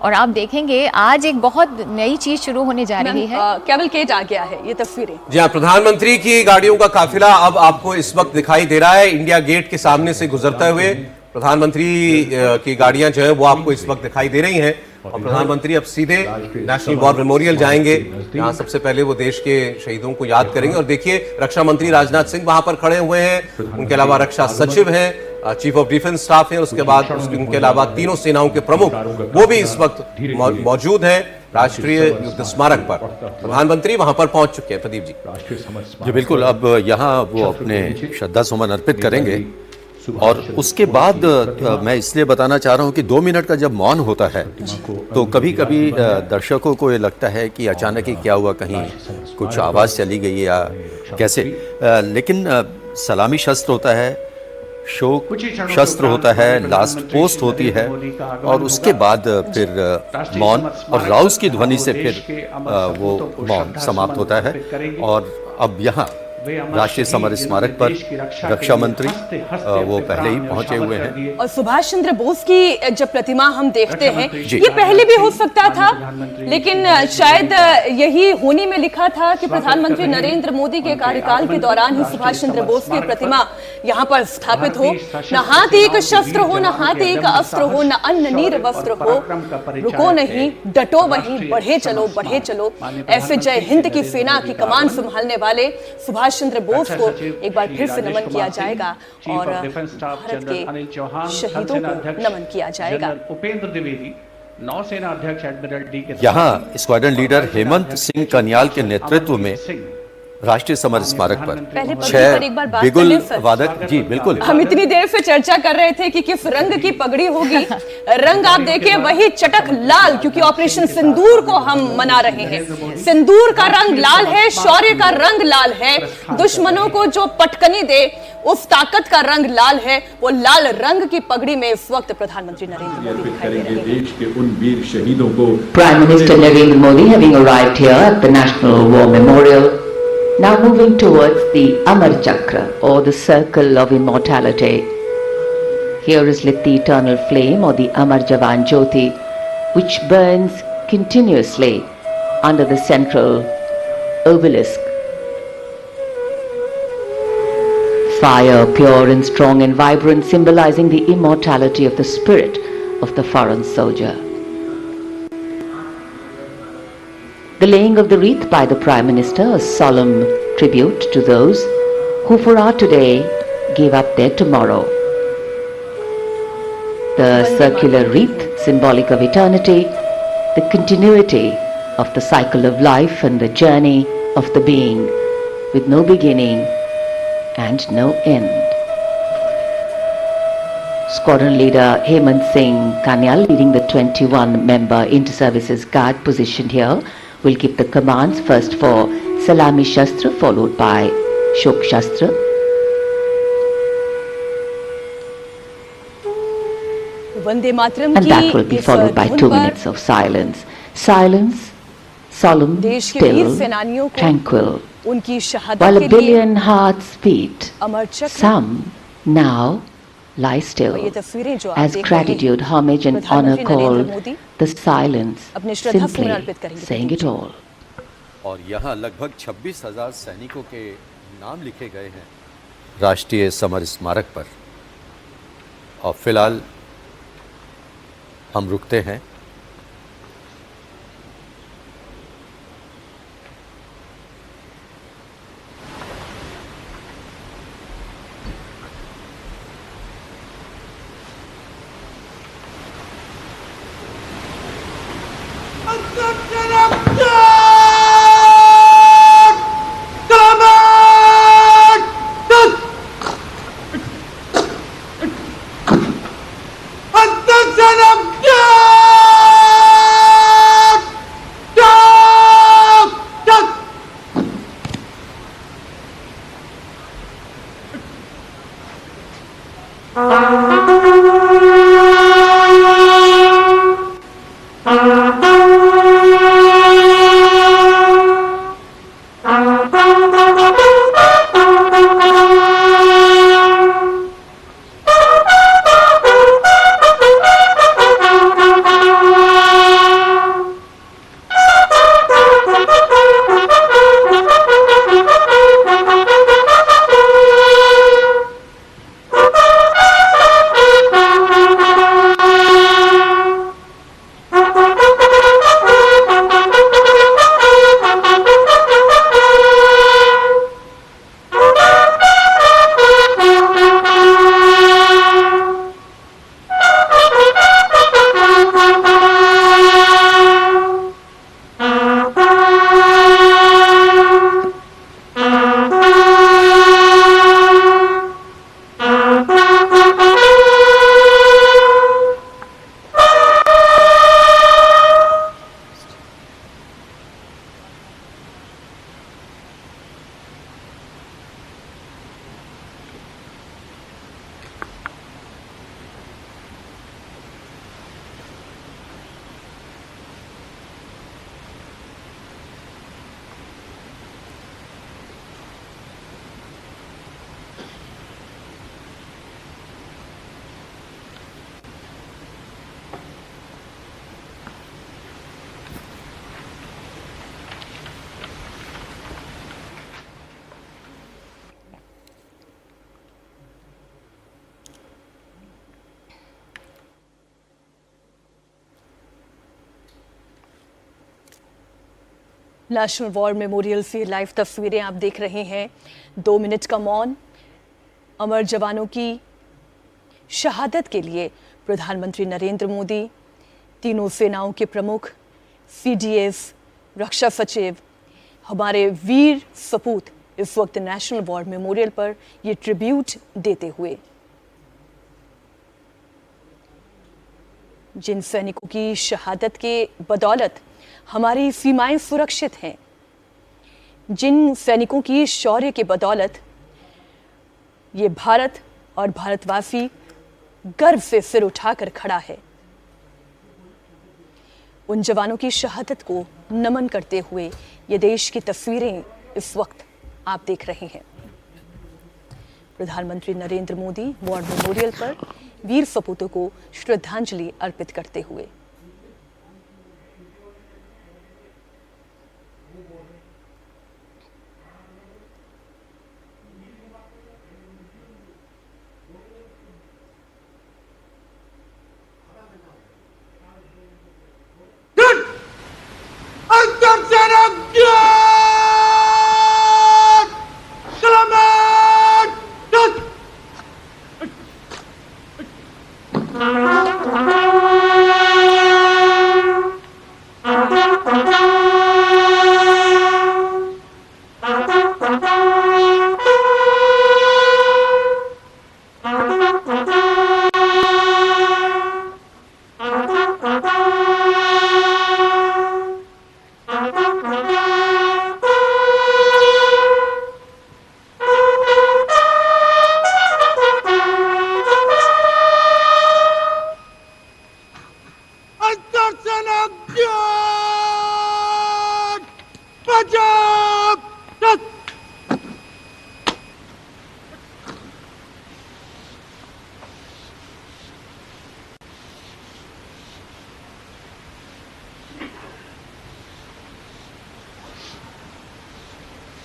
और आप देखेंगे आज एक बहुत नई चीज शुरू होने जा रही है। कैवलकेड आ गया है, ये तस्वीरें। जी हाँ, प्रधानमंत्री की गाड़ियों का काफिला अब आपको इस वक्त दिखाई दे रहा है इंडिया गेट के सामने से गुजरते हुए। प्रधानमंत्री की गाड़ियां जो है वो आपको इस वक्त दिखाई दे रही हैं और प्रधानमंत्री अब सीधे नेशनल वॉर मेमोरियल जाएंगे, जहां सबसे पहले वो देश के शहीदों को याद करेंगे। और देखिए, रक्षा मंत्री राजनाथ सिंह वहां पर खड़े हुए हैं, उनके अलावा रक्षा सचिव हैं, चीफ ऑफ डिफेंस स्टाफ है, उसके बाद उनके अलावा तीनों सेनाओं के प्रमुख वो भी इस वक्त मौजूद हैं राष्ट्रीय युद्ध स्मारक पर। प्रधानमंत्री वहां पर पहुंच चुके हैं। प्रदीप जी। जी बिल्कुल, अब यहाँ वो अपने श्रद्धा सुमन अर्पित करेंगे और उसके बाद मैं इसलिए बताना चाह रहा हूँ कि 2 मिनट का जब मौन होता है तो कभी कभी दर्शकों को ये लगता है कि अचानक ही क्या हुआ, कहीं कुछ आवाज़ चली गई या कैसे, लेकिन सलामी शस्त्र होता है, शोक शस्त्र होता है, लास्ट पोस्ट होती है और उसके बाद फिर मौन और राउस की ध्वनि से फिर वो मौन समाप्त होता है। और अब यहाँ राष्ट्रीय समर स्मारक पर रक्षा मंत्री वो पहले ही पहुंचे हुए हैं। और सुभाष चंद्र बोस की जब प्रतिमा हम देखते हैं, ये पहले भी हो सकता था, लेकिन शायद यही होनी में लिखा था कि प्रधानमंत्री नरेंद्र मोदी के कार्यकाल के दौरान ही सुभाष चंद्र बोस की प्रतिमा यहाँ पर स्थापित हो। न हाथ एक शस्त्र हो, न हाथ एक अस्त्र हो, न अन्न नीर वस्त्र हो, रुको नहीं, डटो वहीं, बढ़े चलो बढ़े चलो। ऐसे जय हिंद की सेना की कमान संभालने वाले सुभाष चंद्र बोस को एक बार फिर से नमन किया जाएगा और भारत के शहीदों को नमन किया जाएगा। उपेंद्र द्विवेदी, नौसेना अध्यक्ष एडमिरल डी के यहाँ स्क्वाड्रन लीडर हेमंत सिंह कन्याल के नेतृत्व में राष्ट्रीय समर स्मारक पर 6 बिगुल वादक। जी बिल्कुल, हम इतनी देर से चर्चा कर रहे थे कि किस रंग की पगड़ी होगी। रंग आप देखिए वही चटक लाल, क्योंकि ऑपरेशन सिंदूर को हम मना रहे हैं। सिंदूर का रंग लाल है, शौर्य का रंग लाल है, दुश्मनों को जो पटकनी दे उस ताकत का रंग लाल है। वो लाल रंग की पगड़ी में इस वक्त प्रधानमंत्री नरेंद्र मोदी दिखाई दे रहे हैं। देश के उन वीर शहीदों को Prime Minister Narendra Modi having arrived here at the National War Memorial, now moving towards the Amar Chakra or the Circle of Immortality. Here is lit the eternal flame or the Amar Jawan Jyoti, which burns continuously under the central obelisk. Fire, pure and strong and vibrant, symbolizing the immortality of the spirit of the foreign soldier. The laying of the wreath by the Prime Minister, a solemn tribute to those who for our today gave up their tomorrow. The circular wreath, symbolic of eternity, the continuity of the cycle of life and the journey of the being with no beginning and no end. Squadron leader Hemant Singh Kanyal, leading the 21-member inter-services guard positioned here, will give the commands, first for Salami Shastra followed by Shok Shastra. Vande Mataram And that will be followed by 2 minutes of silence. Silence, solemn, still, tranquil, उनकी शहादत while के a लिए billion hearts beat. अमर चक्र, Some now lie still ये तस्वीरें जो आप as देख रहे हैं, gratitude, homage and honor प्रधानमंत्री call Narendra Modi the silence, अपने श्रद्धा सुमन अर्पित simply करेंगे। saying it all. और यहाँ लगभग 26,000 सैनिकों के नाम लिखे गए हैं राष्ट्रीय समर स्मारक पर। और फिलहाल हम रुकते हैं। नेशनल वॉर मेमोरियल से लाइव तस्वीरें आप देख रहे हैं। 2 मिनट का मौन अमर जवानों की शहादत के लिए प्रधानमंत्री नरेंद्र मोदी, तीनों सेनाओं के प्रमुख, CDS, रक्षा सचिव, हमारे वीर सपूत इस वक्त नेशनल वॉर मेमोरियल पर ये ट्रिब्यूट देते हुए। जिन सैनिकों की शहादत के बदौलत हमारी सीमाएं सुरक्षित हैं, जिन सैनिकों की शौर्य के बदौलत ये भारत और भारतवासी गर्व से सिर उठाकर खड़ा है, उन जवानों की शहादत को नमन करते हुए ये देश की तस्वीरें इस वक्त आप देख रहे हैं। प्रधानमंत्री नरेंद्र मोदी वॉर मेमोरियल पर वीर सपूतों को श्रद्धांजलि अर्पित करते हुए।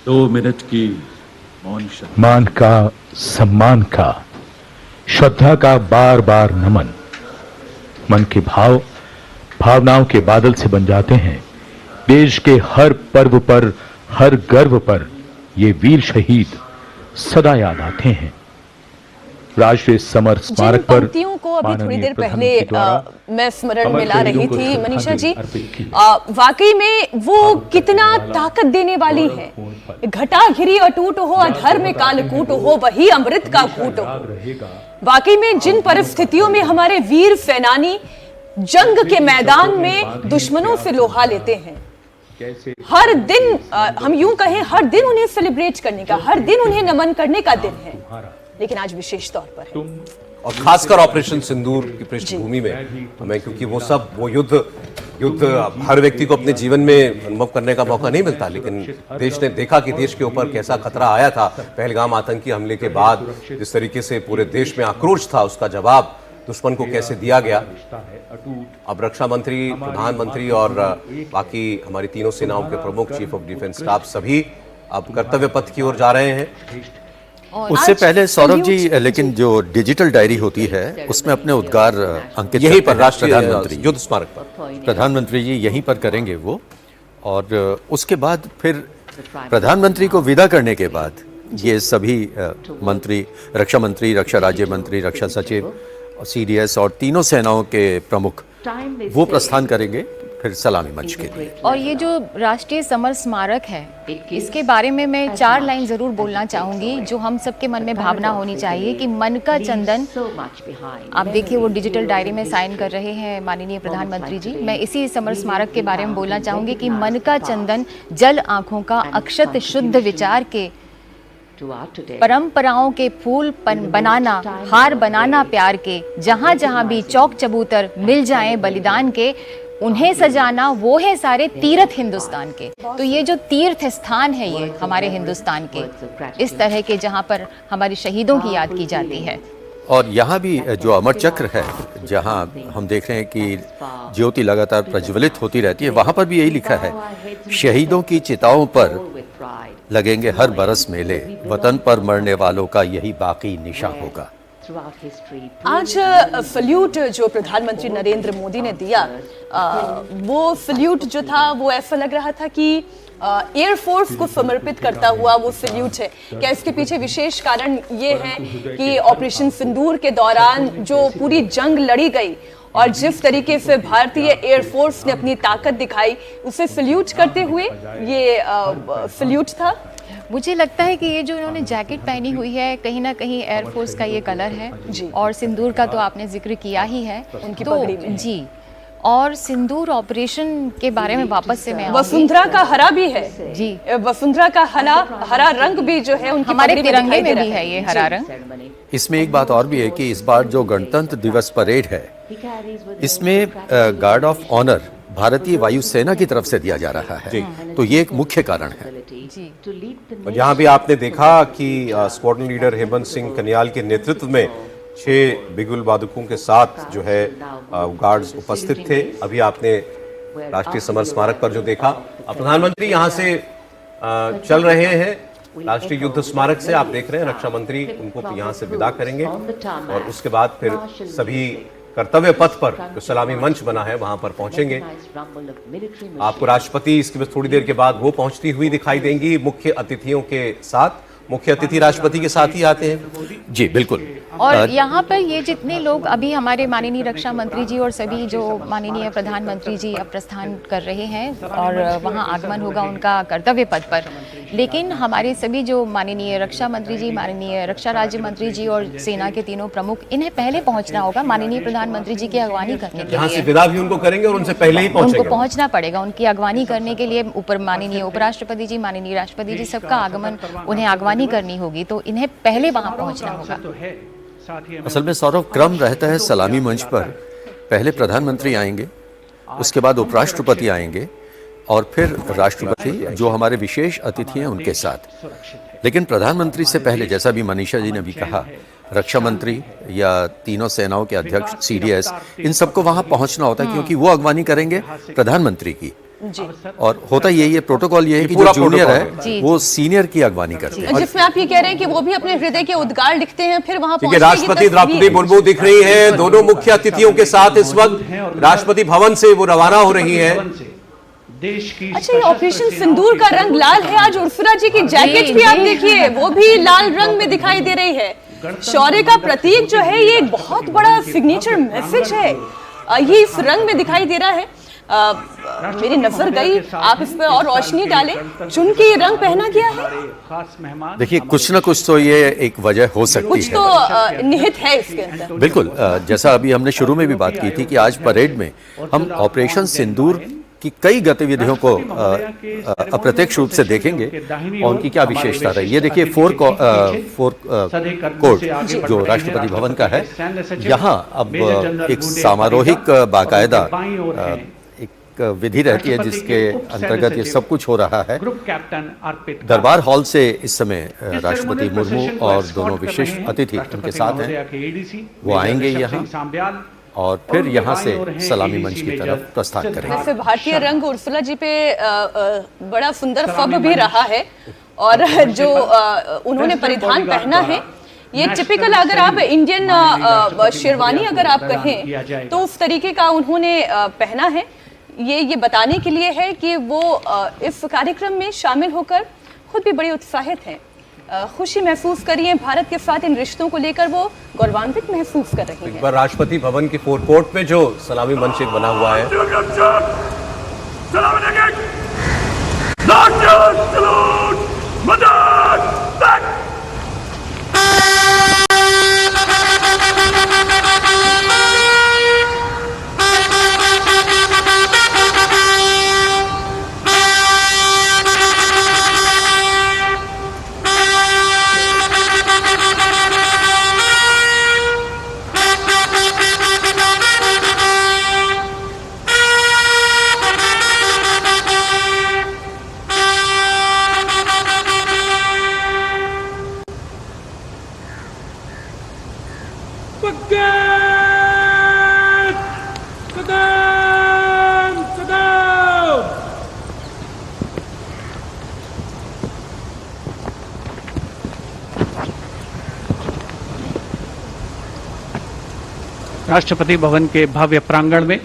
दो मिनट की मौन मान का, सम्मान का, श्रद्धा का बार बार नमन। मन के भावनाओं के बादल से बन जाते हैं। देश के हर पर्व पर, हर गर्व पर ये वीर शहीद सदा याद आते हैं। राष्ट्रीय समर स्मारक पर पंक्तियों को अभी थोड़ी देर पहले मैं स्मरण में ला रही थी मनीषा जी, वाकई में वो कितना ताकत देने वाली है। घटा घिरी अटूट हो, अधर में कालकूट हो, वही अमृत का घूट हो। वाकई में जिन परिस्थितियों में हमारे वीर सेनानी जंग के मैदान में दुश्मनों से लोहा लेते हैं, हर दिन हम यूं कहें, हर दिन उन्हें सेलिब्रेट करने का, हर दिन उन्हें नमन करने का दिन है, लेकिन आज विशेष तौर पर है। और खासकर ऑपरेशन सिंदूर की पृष्ठभूमि में हमें, क्योंकि वो युद्ध हर व्यक्ति को अपने जीवन में अनुभव करने का मौका नहीं मिलता, लेकिन देश ने देखा कि देश के ऊपर कैसा खतरा आया था। पहलगाम आतंकी हमले के बाद जिस तरीके से पूरे देश में आक्रोश था, उसका जवाब दुश्मन को कैसे दिया गया। अब रक्षा मंत्री, प्रधानमंत्री और बाकी हमारी तीनों सेनाओं के प्रमुख, चीफ ऑफ डिफेंस स्टाफ सभी अब कर्तव्य पथ की ओर जा रहे हैं। उससे पहले सौरभ जी, लेकिन जो डिजिटल डायरी होती है उसमें अपने उद्गार अंकित यहीं पर राष्ट्रीय युद्ध स्मारक पर प्रधानमंत्री जी यहीं पर करेंगे वो, और उसके बाद फिर प्रधानमंत्री को विदा करने के बाद ये सभी मंत्री, रक्षा मंत्री, रक्षा राज्य मंत्री, रक्षा सचिव, CDS और तीनों सेनाओं के प्रमुख वो प्रस्थान करेंगे फिर सलामी मंच के लिए। और ये जो राष्ट्रीय समर स्मारक है, इसके बारे में मैं 4 लाइन जरूर बोलना चाहूंगी, जो हम सबके मन में भावना होनी चाहिए कि मन का चंदन। आप देखिए वो डिजिटल डायरी में साइन कर रहे हैं माननीय प्रधानमंत्री जी। मैं इसी समर स्मारक के बारे में बोलना चाहूंगी कि मन का चंदन, जल आंखों का, अक्षत शुद्ध विचार के, परंपराओं के फूल बनाना, हार बनाना प्यार के, जहां जहां भी चौक चबूतर मिल जाएं बलिदान के, उन्हें सजाना वो है सारे तीर्थ हिंदुस्तान के। तो ये जो तीर्थ स्थान है ये हमारे हिंदुस्तान के, इस तरह के जहां पर हमारे शहीदों की याद की जाती है। और यहाँ भी जो अमर चक्र है, जहाँ हम देख रहे हैं कि ज्योति लगातार प्रज्वलित होती रहती है, वहाँ पर भी यही लिखा है, शहीदों की चिताओं पर लगेंगे हर बरस मेले, वतन पर मरने वालों का यही बाकी निशा होगा। आज सल्यूट जो प्रधानमंत्री नरेंद्र मोदी ने दिया, वो सल्यूट जो था वो ऐसा लग रहा था कि एयरफोर्स को समर्पित करता हुआ वो सल्यूट है। क्या इसके पीछे विशेष कारण ये है कि ऑपरेशन सिंदूर के दौरान जो पूरी जंग लड़ी गई और जिस तरीके से भारतीय एयरफोर्स ने अपनी ताकत दिखाई, उसे सल्यूट करते हुए ये सल्यूट था? मुझे लगता है कि ये जो इन्होंने जैकेट पहनी हुई है कहीं ना कहीं एयरफोर्स का ये कलर है जी। और सिंदूर का तो आपने जिक्र किया ही है उनकी तो पगड़ी में। जी, और सिंदूर ऑपरेशन के बारे में वापस से मैं आऊंगी। वसुंधरा का हरा भी है जी, वसुंधरा का हरा रंग भी जो है उनकी हमारे पगड़ी में तिरंगे दिखाई दे में रहा भी है ये हरा रंग। इसमें एक बात और भी है कि इस बार जो गणतंत्र दिवस परेड है, इसमें गार्ड ऑफ ऑनर भारतीय वायुसेना की तरफ से दिया जा रहा है, तो ये एक मुख्य कारण है। और यहाँ भी आपने देखा कि स्क्वाड्रन लीडर हेमंत सिंह कन्याल के नेतृत्व में 6 बिगुल बादकों के साथ जो है गार्ड्स उपस्थित थे। अभी आपने राष्ट्रीय समर स्मारक पर जो देखा, अब प्रधानमंत्री यहाँ से चल रहे हैं राष्ट्रीय युद्ध स्मारक से। आप देख रहे हैं रक्षा मंत्री उनको यहाँ से विदा करेंगे और उसके बाद फिर सभी कर्तव्य पथ पर जो सलामी मंच बना है वहां पर पहुंचेंगे। आपको राष्ट्रपति इसके थोड़ी देर के बाद वो पहुंचती हुई दिखाई देंगी मुख्य अतिथियों के साथ। मुख्य अतिथि राष्ट्रपति के साथ ही आते हैं। जी बिल्कुल। और यहाँ पर ये जितने लोग अभी हमारे माननीय रक्षा मंत्री जी और सभी जो माननीय प्रधानमंत्री जी अब प्रस्थान कर रहे हैं और वहाँ आगमन होगा उनका कर्तव्य पथ पर, लेकिन हमारे सभी जो माननीय रक्षा मंत्री जी, माननीय रक्षा राज्य मंत्री जी और सेना के तीनों प्रमुख, इन्हें पहले पहुँचना होगा माननीय प्रधानमंत्री जी की अगवानी करने के यहाँ से लिए। विदा भी उनको करेंगे और उनसे पहले ही उनको पहुंचेंगे। पहुंचना पड़ेगा उनकी अगवानी करने के लिए। ऊपर माननीय उपराष्ट्रपति जी, माननीय राष्ट्रपति जी, सबका आगमन उन्हें अगवानी करनी होगी, तो इन्हें पहले वहां पहुंचना होगा। असल में सौरव, क्रम रहता है सलामी मंच पर, पहले प्रधानमंत्री आएंगे, उसके बाद उपराष्ट्रपति आएंगे और फिर राष्ट्रपति जो हमारे विशेष अतिथि हैं उनके साथ। लेकिन प्रधानमंत्री से पहले, जैसा भी मनीषा जी ने भी कहा, रक्षा मंत्री या तीनों सेनाओं के अध्यक्ष, सीडीएस, इन सबको वहां पहुंचना होता है क्योंकि वो अगवानी करेंगे प्रधानमंत्री की। और होता यही है, प्रोटोकॉल ये है कि जो जूनियर है वो सीनियर की अगवानी करते हैं। जिसमें आप ये कह रहे हैं कि वो भी अपने हृदय के उद्गार लिखते हैं, फिर वहां ठीक है, राष्ट्रपति द्रौपदी मुर्मू दिख रही हैं दोनों मुख्य अतिथियों के साथ इस वक्त राष्ट्रपति भवन से वो रवाना हो रही हैं। अच्छा, ये ऑपरेशन सिंदूर का रंग लाल है। आज उर्सुला जी की जैकेट भी आप देखिए, वो भी लाल रंग में दिखाई दे रही है। शौर्य का प्रतीक जो है, ये एक बहुत बड़ा सिग्नेचर मैसेज है, ये इस रंग में दिखाई दे रहा है। मेरी नजर गई, आप इस पर और रोशनी डालें, चुन के ये रंग पहना गया है। देखिए, कुछ ना कुछ तो ये एक वजह हो सकती कुछ है, तो निहित है इसके अंदर। बिल्कुल। जैसा अभी हमने शुरू में भी बात की थी कि आज परेड में हम ऑपरेशन सिंदूर की कई गतिविधियों को अप्रत्यक्ष रूप से देखेंगे और उनकी क्या विशेषता रही। ये देखिए, फोर कोर्ट जो राष्ट्रपति भवन का है, यहाँ अब एक सामारोहिक बाकायदा एक विधि रहती है जिसके अंतर्गत ये सब कुछ हो रहा है। दरबार हॉल से इस समय राष्ट्रपति मुर्मू और दोनों विशिष्ट अतिथि उनके साथ हैं, वो आएंगे यहाँ और फिर यहाँ से सलामी मंच की तरफ प्रस्थान करेंगे। वैसे भारतीय रंग उर्सुला जी पे बड़ा सुंदर फब भी रहा है और जो उन्होंने परिधान पहना है, ये टिपिकल, अगर आप इंडियन शेरवानी अगर आप कहें तो उस तरीके का उन्होंने पहना है। ये बताने के लिए है कि वो इस कार्यक्रम में शामिल होकर खुद भी बड़ी उत्साहित हैं, खुशी महसूस करी है। भारत के साथ इन रिश्तों को लेकर वो गौरवान्वित महसूस कर रही हैं। राष्ट्रपति भवन के फोरकोर्ट में जो सलामी मंच एक बना हुआ है, राष्ट्रपति भवन के भव्य प्रांगण में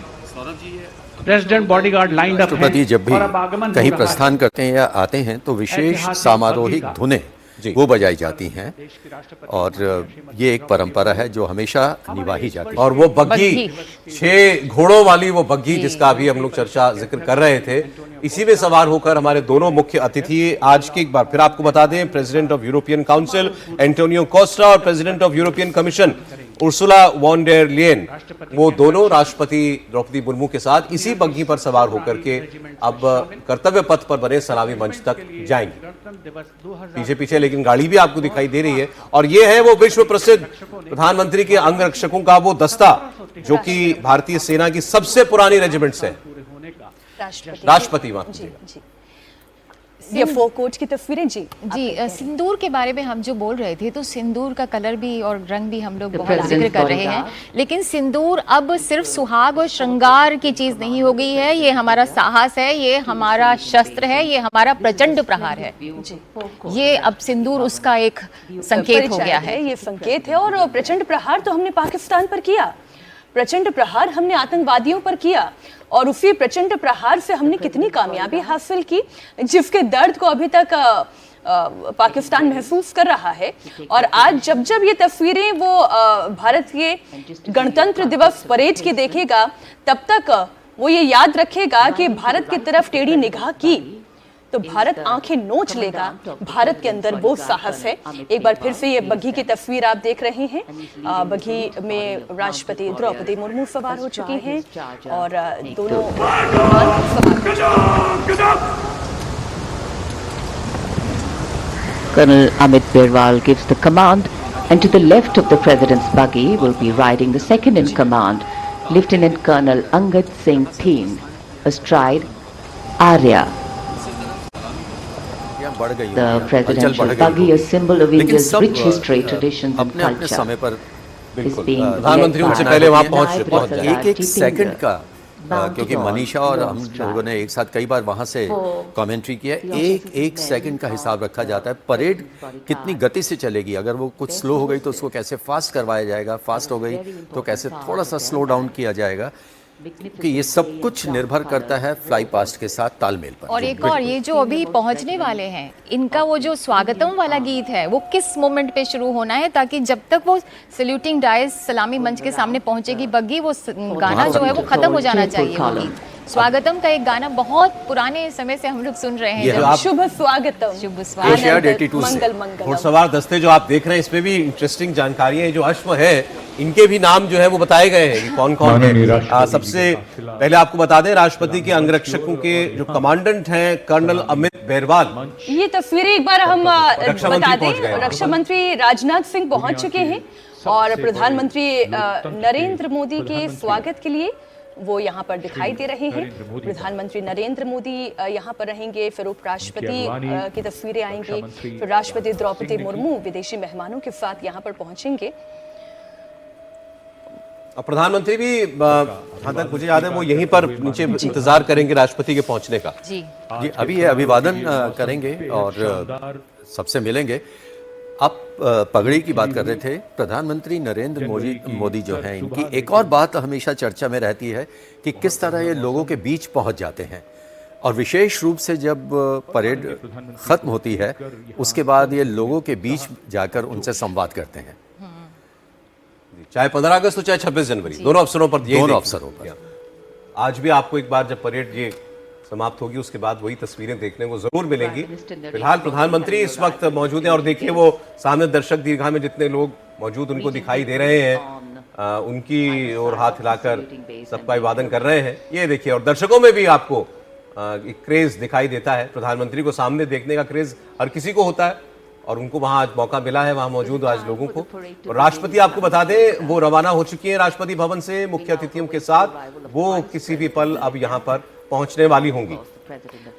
प्रेसिडेंट बॉडीगार्ड लाइंड अप राष्ट्रपति हैं जब भी और अब आगमन हो कहीं रहा है। प्रस्थान करते हैं या आते हैं तो विशेष ऐतिहासिक समारोहिक बग्घी का। धुनें जी। वो बजाई जाती हैं और ये एक परंपरा है जो हमेशा निभाई जाती है। और वो बग्घी बग्घी। 6 घोड़ों वाली वो बग्घी जिसका अभी हम लोग जिक्र कर रहे थे, इसी में सवार होकर हमारे दोनों मुख्य अतिथि आज के एक बार फिर आपको बता दें, president of European Council Antonio Costa और president of European Commission Ursula von der Leyen, वो दोनों राष्ट्रपति द्रौपदी मुर्मू के साथ इसी बग्घी पर सवार होकर के अब कर्तव्य पथ पर बने सलामी मंच तक जाएंगे। पीछे पीछे लेकिन गाड़ी भी आपको दिखाई दे रही है और ये है वो विश्व प्रसिद्ध प्रधानमंत्री के अंगरक्षकों का वो दस्ता जो कि भारतीय सेना की सबसे पुरानी रेजिमेंट्स है। राष्ट्रपति वहां जी जी, ये फोकोट की तस्वीरें जी। जी सिंदूर के बारे में हम जो बोल रहे थे, तो सिंदूर का कलर भी और रंग भी हम लोग The बहुत president's जिक्र कर रहे हैं, bodyguard. लेकिन सिंदूर अब सिर्फ सुहाग और श्रृंगार की चीज नहीं हो गई है। ये हमारा साहस है, ये हमारा शस्त्र है, ये हमारा प्रचंड प्रहार है। ये अब सिंदूर उसका एक संकेत हो परिचय गया है। ये संकेत है। और प्रचंड प्रहार तो हमने पाकिस्तान पर किया, प्रचंड प्रहार हमने आतंकवादियों पर किया और उसी प्रचंड प्रहार से हमने कितनी कामयाबी हासिल की, जिसके दर्द को अभी तक पाकिस्तान महसूस कर रहा है। और आज जब जब ये तस्वीरें वो भारत के गणतंत्र दिवस परेड की देखेगा, तब तक वो ये याद रखेगा कि भारत की तरफ टेढ़ी निगाह की तो भारत आंखें नोच लेगा। भारत के अंदर वो साहस है। एक बार फिर से ये बग्घी की तस्वीर आप देख रहे हैं। बग्घी में राष्ट्रपति द्रौपदी मुर्मू सवार हो चुकी हैं और दोनों Colonel Amit Berwal gives the command, and to the left of the President's buggy will be riding the second in command, Lieutenant Colonel Angad Singh Theen, astride Arya. बढ़ गई The होगी, presidential हलचल बढ़ गई buggy, a होगी। symbol of लेकिन India's सब, rich history, traditions and अपने अपने culture, समय पर is being प्रधानमंत्री led उनसे by पहले वहां Nayab पहुंच जाए। Rasalar एक सेकंड Jitendra, का mounted क्योंकि on मनीषा और हम bronze लोगों ने एक साथ कई बार वहां से कमेंट्री किया, एक सेकंड का हिसाब रखा जाता है। परेड कितनी गति से चलेगी, अगर वो कुछ स्लो हो गई तो उसको कैसे फास्ट करवाया जाएगा, फास्ट हो गई तो कैसे थोड़ा सा स्लो डाउन किया जाएगा, कि ये सब कुछ निर्भर करता है फ्लाई पास्ट के साथ तालमेल पर। और एक और ये जो अभी पहुंचने वाले हैं, इनका वो जो स्वागतम वाला गीत है वो किस मोमेंट पे शुरू होना है, ताकि जब तक वो सल्यूटिंग डाइस सलामी मंच के सामने पहुंचेगी बग्घी, वो गाना जो है वो खत्म हो जाना चाहिए। वो गीत स्वागतम का एक गाना बहुत पुराने समय से हम लोग सुन रहे हैं। ये जब आप शुभ स्वागतम, शुभ एशिया स्वागत 82 से मंगल मंगलम। घुड़सवार दस्ते जो आप देख रहे हैं, इसमें भी इंटरेस्टिंग जानकारियां हैं। जो अश्व है इनके भी नाम जो है वो बताए गए हैं कि कौन कौन है। सबसे पहले आपको बता दें, राष्ट्रपति के अंगरक्षकों के जो कमांडेंट हैं कर्नल अमित बेरवाल, ये तस्वीरें एक बार हम रक्षा मंत्री बता पहुंच गए दें, हैं। रक्षा मंत्री राजनाथ सिंह पहुंच चुके हैं और प्रधानमंत्री नरेंद्र मोदी के स्वागत के लिए वो यहाँ पर दिखाई दे रहे हैं। प्रधानमंत्री नरेंद्र मोदी यहाँ पर रहेंगे, फिर उपराष्ट्रपति की तस्वीरें आएंगी, फिर राष्ट्रपति द्रौपदी मुर्मू विदेशी मेहमानों के साथ यहाँ पर पहुंचेंगे। और प्रधानमंत्री भी जहां तक मुझे याद है वो यहीं पर नीचे इंतजार करेंगे राष्ट्रपति के पहुंचने का। जी जी अभी ये अभिवादन करेंगे और सबसे मिलेंगे। आप पगड़ी की बात कर रहे थे। प्रधानमंत्री नरेंद्र मोदी जो हैं, इनकी एक और बात हमेशा चर्चा में रहती है कि किस तरह ये लोगों के बीच पहुंच जाते हैं, और विशेष रूप से जब परेड खत्म होती है उसके बाद ये लोगों के बीच जाकर उनसे संवाद करते हैं, चाहे 15 अगस्त हो चाहे 26 जनवरी, दोनों अवसरों पर दोनों अवसरों पर। आज भी आपको एक बार जब परेड ये समाप्त होगी उसके बाद वही तस्वीरें देखने को जरूर मिलेंगी। फिलहाल प्रधानमंत्री इस वक्त मौजूद हैं और देखिए वो सामने दर्शक दीर्घा में जितने लोग मौजूद उनको दिखाई दे रहे हैं, उनकी ओर हाथ हिलाकर सबका अभिवादन कर रहे हैं। ये देखिए, और दर्शकों में भी आपको एक क्रेज दिखाई देता है। प्रधानमंत्री को सामने देखने का क्रेज हर किसी को होता है और उनको वहां आज मौका मिला है, वहां मौजूद आज लोगों को। और राष्ट्रपति आपको बता दें वो रवाना हो चुकी हैं राष्ट्रपति भवन से मुख्य अतिथियों के साथ। वो किसी भी पल अब यहाँ पर पहुंचने वाली होंगी।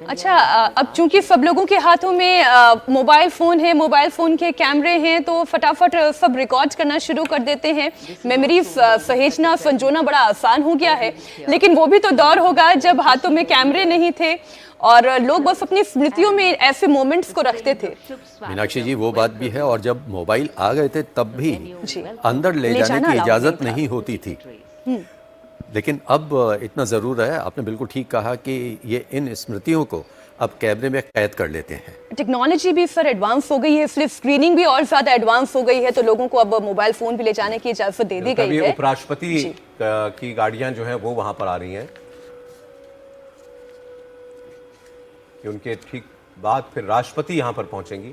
अच्छा, अब चूंकि सब लोगों के हाथों में मोबाइल फोन है, मोबाइल फोन के कैमरे हैं, तो फटाफट सब रिकॉर्ड करना शुरू कर देते हैं। मेमोरी सहेजना संजोना बड़ा आसान हो गया है, लेकिन वो भी तो दौर होगा जब हाथों में कैमरे नहीं थे और लोग बस अपनी स्मृतियों में ऐसे मोमेंट्स को रखते थे। मीनाक्षी जी वो बात भी है, और जब मोबाइल आ गए थे तब भी जी। अंदर ले जाने जाना की allowed इजाजत नहीं था। नहीं होती थी। लेकिन अब इतना ज़रूर है, आपने बिल्कुल ठीक कहा कि ये इन स्मृतियों को अब कैमरे में कैद कर लेते हैं। टेक्नोलॉजी भी सर एडवांस हो गई है, इसलिए स्क्रीनिंग भी और ज्यादा एडवांस हो गई है, तो लोगों को अब मोबाइल फोन भी ले जाने की इजाजत दे दी गई है। उपराष्ट्रपति की गाड़ियां जो हैं वो वहां पर आ रही हैं कि उनके ठीक बाद फिर राष्ट्रपति यहां पर पहुंचेंगी।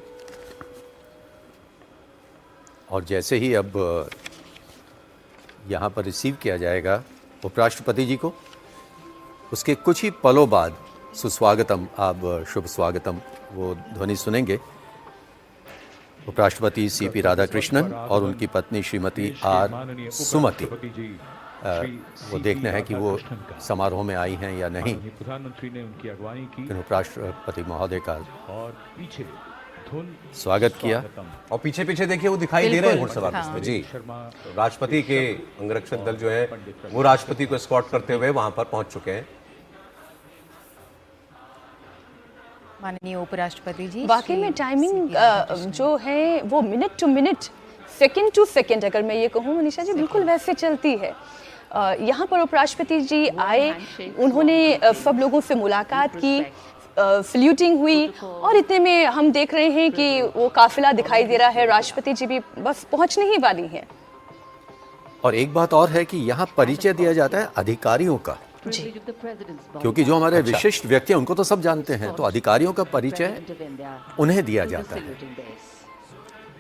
और जैसे ही अब यहाँ पर रिसीव किया जाएगा उपराष्ट्रपति जी को, उसके कुछ ही पलों बाद सुस्वागतम, आप शुभ स्वागतम वो ध्वनि सुनेंगे। उपराष्ट्रपति सीपी राधाकृष्णन और उनकी पत्नी श्रीमती आर सुमति, वो देखना है कि वो समारोह में आई हैं या नहीं। प्रधानमंत्री ने उनकी अगवानी की लेकिन उपराष्ट्रपति महोदय का और पीछे धुन स्वागत किया। और पीछे पीछे देखिए वो दिखाई दे रहे हैं घुड़सवार हाँ। में जी। राष्ट्रपति के अंगरक्षक दल जो है वो राष्ट्रपति को एस्कॉर्ट करते हुए वहां पर पहुंच चुके हैं। माननीय उपराष्ट्रपति जी, वाकई में टाइमिंग जो है वो minute to minute, second to second, अगर मैं ये कहूँ मनीषा जी, बिल्कुल वैसे चलती है। यहाँ पर उपराष्ट्रपति जी आए, उन्होंने सब लोगों से मुलाकात की, सल्यूटिंग हुई, और इतने में हम देख रहे हैं कि वो काफिला दिखाई दे रहा है। राष्ट्रपति जी भी बस पहुंचने ही वाली हैं। और एक बात और है कि यहाँ परिचय दिया जाता है अधिकारियों का, क्योंकि जो हमारे विशिष्ट व्यक्ति हैं उनको तो सब जानते हैं, तो अधिकारियों का परिचय उन्हें दिया जाता है।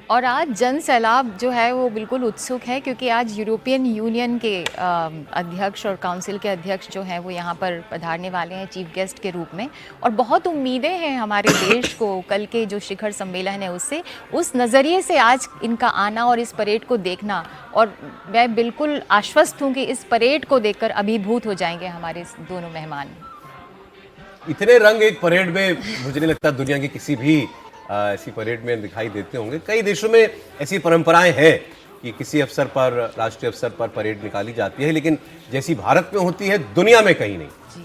और आज जन सैलाब जो है वो बिल्कुल उत्सुक है, क्योंकि आज यूरोपियन यूनियन के अध्यक्ष और काउंसिल के अध्यक्ष जो हैं वो यहाँ पर पधारने वाले हैं चीफ गेस्ट के रूप में। और बहुत उम्मीदें हैं हमारे देश को कल के जो शिखर सम्मेलन है उससे, उस नज़रिए से आज इनका आना और इस परेड को देखना। और मैं बिल्कुल आश्वस्त हूँ कि इस परेड को देखकर अभिभूत हो जाएंगे हमारे दोनों मेहमान। इतने रंग एक परेड में मुझे नहीं लगता दुनिया की किसी भी ऐसी परेड में दिखाई देते होंगे। कई देशों में ऐसी परंपराएं हैं कि किसी अवसर पर, राष्ट्रीय अवसर पर परेड निकाली जाती है, लेकिन जैसी भारत में होती है दुनिया में कहीं नहीं।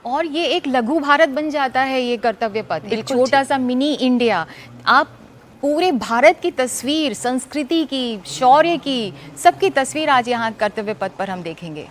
और ये एक लघु भारत बन जाता है ये कर्तव्य पथ, एक छोटा सा मिनी इंडिया। आप पूरे भारत की तस्वीर, संस्कृति की, शौर्य की, सबकी तस्वीर आज यहाँ कर्तव्य पथ पर हम देखेंगे।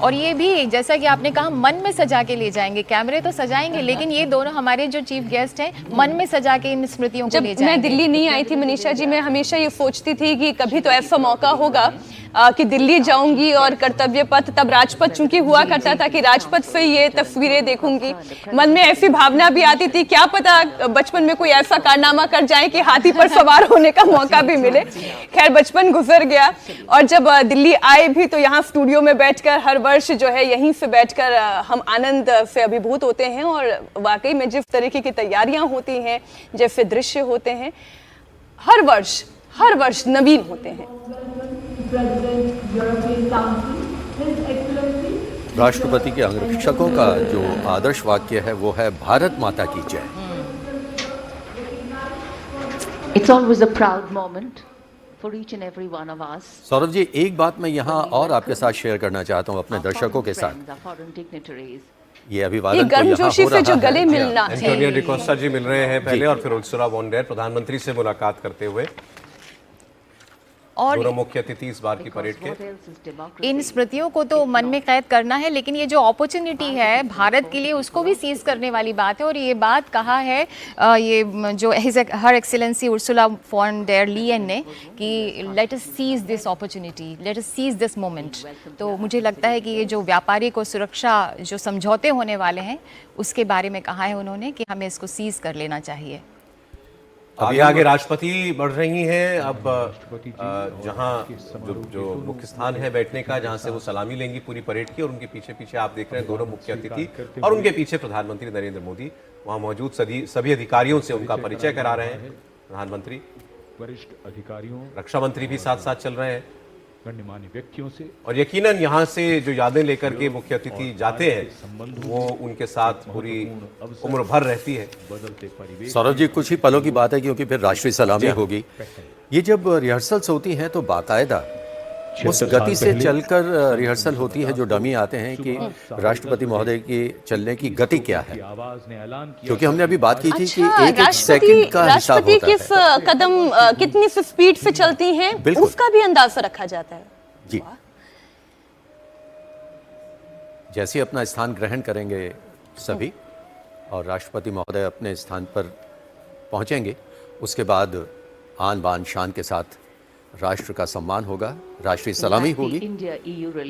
और ये भी जैसा कि आपने कहा मन में सजा के ले जाएंगे, कैमरे तो सजाएंगे, लेकिन ये दोनों हमारे जो चीफ गेस्ट हैं मन में सजा के इन स्मृतियों को ले जाएंगे। मैं दिल्ली नहीं आई थी मनीषा जी, मैं हमेशा ये सोचती थी कि कभी तो ऐसा मौका होगा कि दिल्ली जाऊंगी और कर्तव्य पथ, तब राजपथ चूंकि हुआ करता था कि राजपथ से ये तस्वीरें देखूंगी। मन में ऐसी भावना भी आती थी, क्या पता बचपन में कोई ऐसा कारनामा कर जाए कि हाथी पर सवार होने का मौका भी मिले। खैर बचपन गुजर गया, और जब दिल्ली आए भी तो यहाँ स्टूडियो में बैठकर हर वर्ष जो है यहीं से बैठकर हम आनंद से अभिभूत होते हैं। और वाकई में जिस तरीके की तैयारियां होती हैं, जैसे दृश्य होते हैं, हर वर्ष नवीन होते हैं। राष्ट्रपति के अंगरक्षकों का जो आदर्श वाक्य है वो है भारत माता की जय। It's always a proud moment for each and every one of us. Saurabh ji, एक बात मैं यहाँ और आपके साथ शेयर करना चाहता हूँ अपने दर्शकों के साथ। ये अभिवादन तो गर्मजोशी यहाँ हो से जो रहा गले है। मिलना है। एंटोनियो डिकोस्टा जी मिल रहे हैं पहले, और फिर उर्सुला वॉन डेर प्रधानमंत्री से मुलाकात करते हुए। और दोनों मुख्य अतिथि इस बार की परेड के। इन स्मृतियों को तो मन में कैद करना है, लेकिन ये जो अपॉर्चुनिटी है भारत के लिए उसको भी सीज करने वाली बात है। और ये बात कहा है ये जो her excellency Ursula von der Leyen ने कि let us seize this opportunity, let us seize this moment. तो मुझे लगता है कि ये जो व्यापारिक और सुरक्षा जो समझौते होने वाले हैं उसके बारे में कहा है उन्होंने कि हमें इसको सीज कर लेना चाहिए। अभी आगे राष्ट्रपति बढ़ रही हैं। अब जहां जो मुख्य स्थान है बैठने का, जहां से वो सलामी लेंगी पूरी परेड की, और उनके पीछे पीछे आप देख रहे हैं दोनों मुख्य अतिथि, और उनके पीछे प्रधानमंत्री नरेंद्र मोदी वहां मौजूद सभी अधिकारियों से उनका परिचय करा रहे हैं। प्रधानमंत्री, वरिष्ठ अधिकारियों, रक्षा मंत्री भी साथ साथ चल रहे हैं, गण्यमान्य व्यक्तियों से, और यकीनन यहाँ से जो यादें लेकर के मुख्य अतिथि जाते हैं वो उनके साथ पूरी उम्र भर रहती है। बदलते परिवेश। सौरभ जी, कुछ ही पलों की बात है क्योंकि फिर राष्ट्रीय सलामी होगी। ये जब रिहर्सल्स होती हैं तो बाकायदा उस गति से चलकर रिहर्सल होती है, जो डमी आते हैं कि राष्ट्रपति महोदय की चलने की गति क्या है, क्योंकि हमने अभी बात की थी कि एक सेकंड का हिसाब राष्ट्रपति होता है। किस कदम कितनी स्पीड से चलती हैं, उसका भी अंदाजा रखा जाता है। जी। जैसे ही अपना स्थान ग्रहण करेंगे सभी और राष्ट्रपति महोदय अपने स्थान पर पहुंचेंगे, उसके बाद आन बान शान के साथ राष्ट्र का सम्मान होगा, राष्ट्रीय सलामी होगी,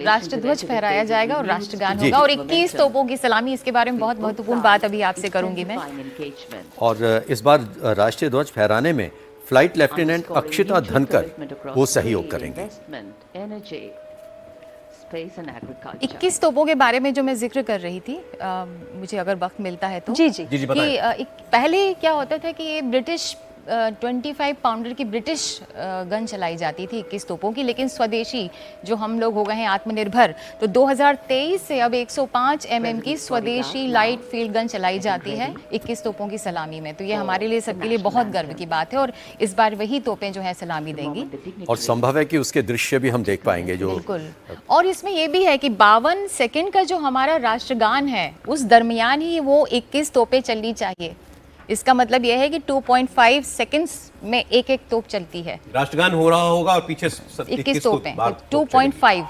राष्ट्रध्वज फहराया जाएगा और राष्ट्रगान जी। होगा और 21 तोपों की सलामी। इसके बारे में बहुत महत्वपूर्ण बात अभी आपसे करूंगी मैं। और इस बार राष्ट्रीय ध्वज फहराने में फ्लाइट लेफ्टिनेंट अक्षिता धनकर वो सहयोग करेंगे। 21 तोपों के बारे में जो मैं जिक्र कर रही थी, मुझे अगर वक्त मिलता है तो जी, जी। जी, कि बताएं। पहले क्या होता था कि ये ब्रिटिश 25 पाउंडर की ब्रिटिश गन चलाई जाती थी 21 तोपों की, लेकिन स्वदेशी जो हम लोग हो गए हैं आत्मनिर्भर, तो 2023 से अब 105 mm की स्वदेशी लाइट फील्ड गन चलाई जाती है 21 तोपों की सलामी में। तो ये हमारे लिए सबके लिए बहुत गर्व की बात है और इस बार वही तोपें जो है सलामी देंगी और संभव है कि उसके दृश्य भी हम देख पाएंगे जो बिल्कुल। और इसमें ये भी है कि 52 सेकंड का जो हमारा राष्ट्रगान है उस दरमियान ही वो 21 तोपें चलनी चाहिए। इसका मतलब यह है कि 2.5 सेकंड्स में एक एक तोप चलती है। राष्ट्रगान हो रहा होगा और पीछे 21 तोपें 2.5।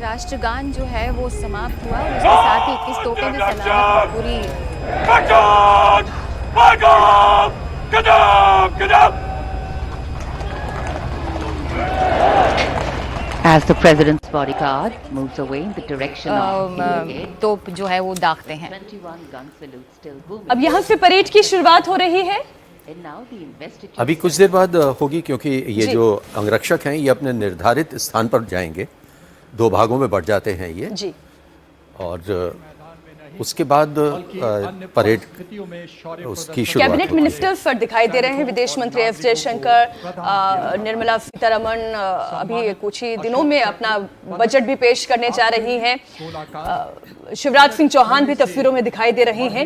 राष्ट्रगान जो है वो समाप्त हुआ और उसके साथ ही 21 तोपें भी सलामी पूरी As the president's bodyguard moves away in the direction of India Gate, तोप जो है वो दागते हैं। 21 gun salutes still booming. अब यहाँ से परेड की शुरुआत हो रही है। And now the investiture अभी कुछ देर बाद होगी, क्योंकि ये जी। जो अंगरक्षक हैं ये अपने निर्धारित स्थान पर जाएंगे। 2 भागों में बढ़ जाते हैं ये, जी। और उसके बाद परेड उसकी शुरुआत कैबिनेट होती है। मिनिस्टर्स सर दिखाई दे रहे हैं, विदेश मंत्री एस जयशंकर, निर्मला सीतारमण अभी कुछ ही दिनों में अपना बजट भी पेश करने जा रही हैं, शिवराज सिंह चौहान भी तस्वीरों में दिखाई दे रही हैं।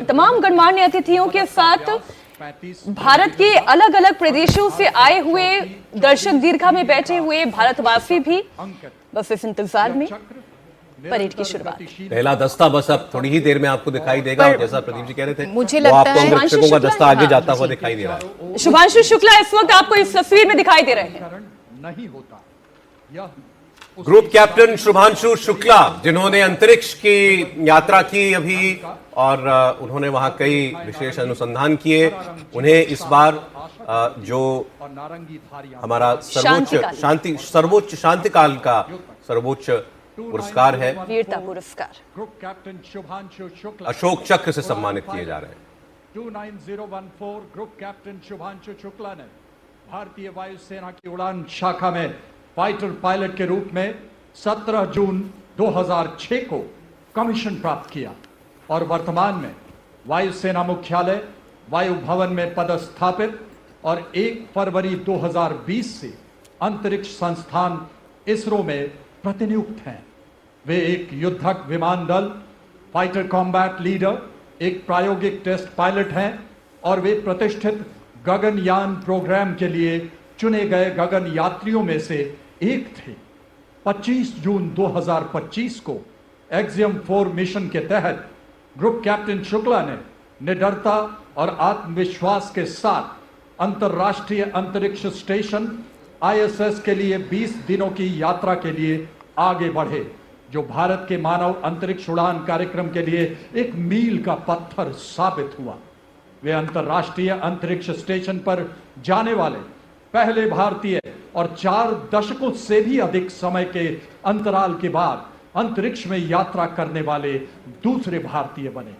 तमाम गणमान्य अतिथियों के साथ भारत के अलग अलग प्रदेशों से आए हुए दर्शक दीर्घा में बैठे हुए भारतवासी भी बस इस इंतजार में परेड की शुरुआत। पहला दस्ता बस अब थोड़ी ही देर में आपको दिखाई देगा और जैसा प्रदीप जी कह रहे थे मुझे वो लगता आपको है अंगरक्षकों का दस्ता आगे हाँ, जाता हुआ दिखाई दे रहा है। शुभांशु शुक्ला इस वक्त आपको इस तस्वीर में दिखाई दे रहे हैं। नहीं होता यह ग्रुप कैप्टन शुभांशु शुक्ला, जिन्होंने अंतरिक्ष की यात्रा की अभी और उन्होंने वहां कई विशेष अनुसंधान किए, उन्हें इस बार जो हमारा सर्वोच्च शांतिकाल का सर्वोच्च पुरस्कार है वीरता पुरस्कार ग्रुप कैप्टन शुभांशु शुक्ला अशोक चक्र से सम्मानित किए जा रहे हैं। 29014 ग्रुप कैप्टन शुभांशु शुक्ला ने भारतीय वायुसेना की उड़ान शाखा में फाइटर पायलट के रूप में 17 जून 2006 को कमीशन प्राप्त किया और वर्तमान में वायुसेना मुख्यालय वायु भवन में पदस्थापित और 1 फरवरी 2020 से अंतरिक्ष संस्थान इसरो में प्रतिनियुक्त हैं। वे एक युद्धक विमान दल, फाइटर कॉम्बैट लीडर, एक प्रायोगिक टेस्ट पायलट हैं और वे प्रतिष्ठित गगनयान प्रोग्राम के लिए चुने गए गगन यात्रियों में से एक थे। 25 जून 2025 को एक्सियम 4 मिशन के तहत ग्रुप कैप्टन शुक्ला ने निडरता और आत्मविश्वास के साथ अंतर्राष्ट्रीय अंतरिक्ष स्टेशन ISS के लिए 20 दिनों की यात्रा के लिए आगे बढ़े, जो भारत के मानव अंतरिक्ष उड़ान कार्यक्रम के लिए एक मील का पत्थर साबित हुआ। वे अंतर्राष्ट्रीय अंतरिक्ष स्टेशन पर जाने वाले पहले भारतीय और 4 दशकों से भी अधिक समय के अंतराल के बाद अंतरिक्ष में यात्रा करने वाले दूसरे भारतीय बने।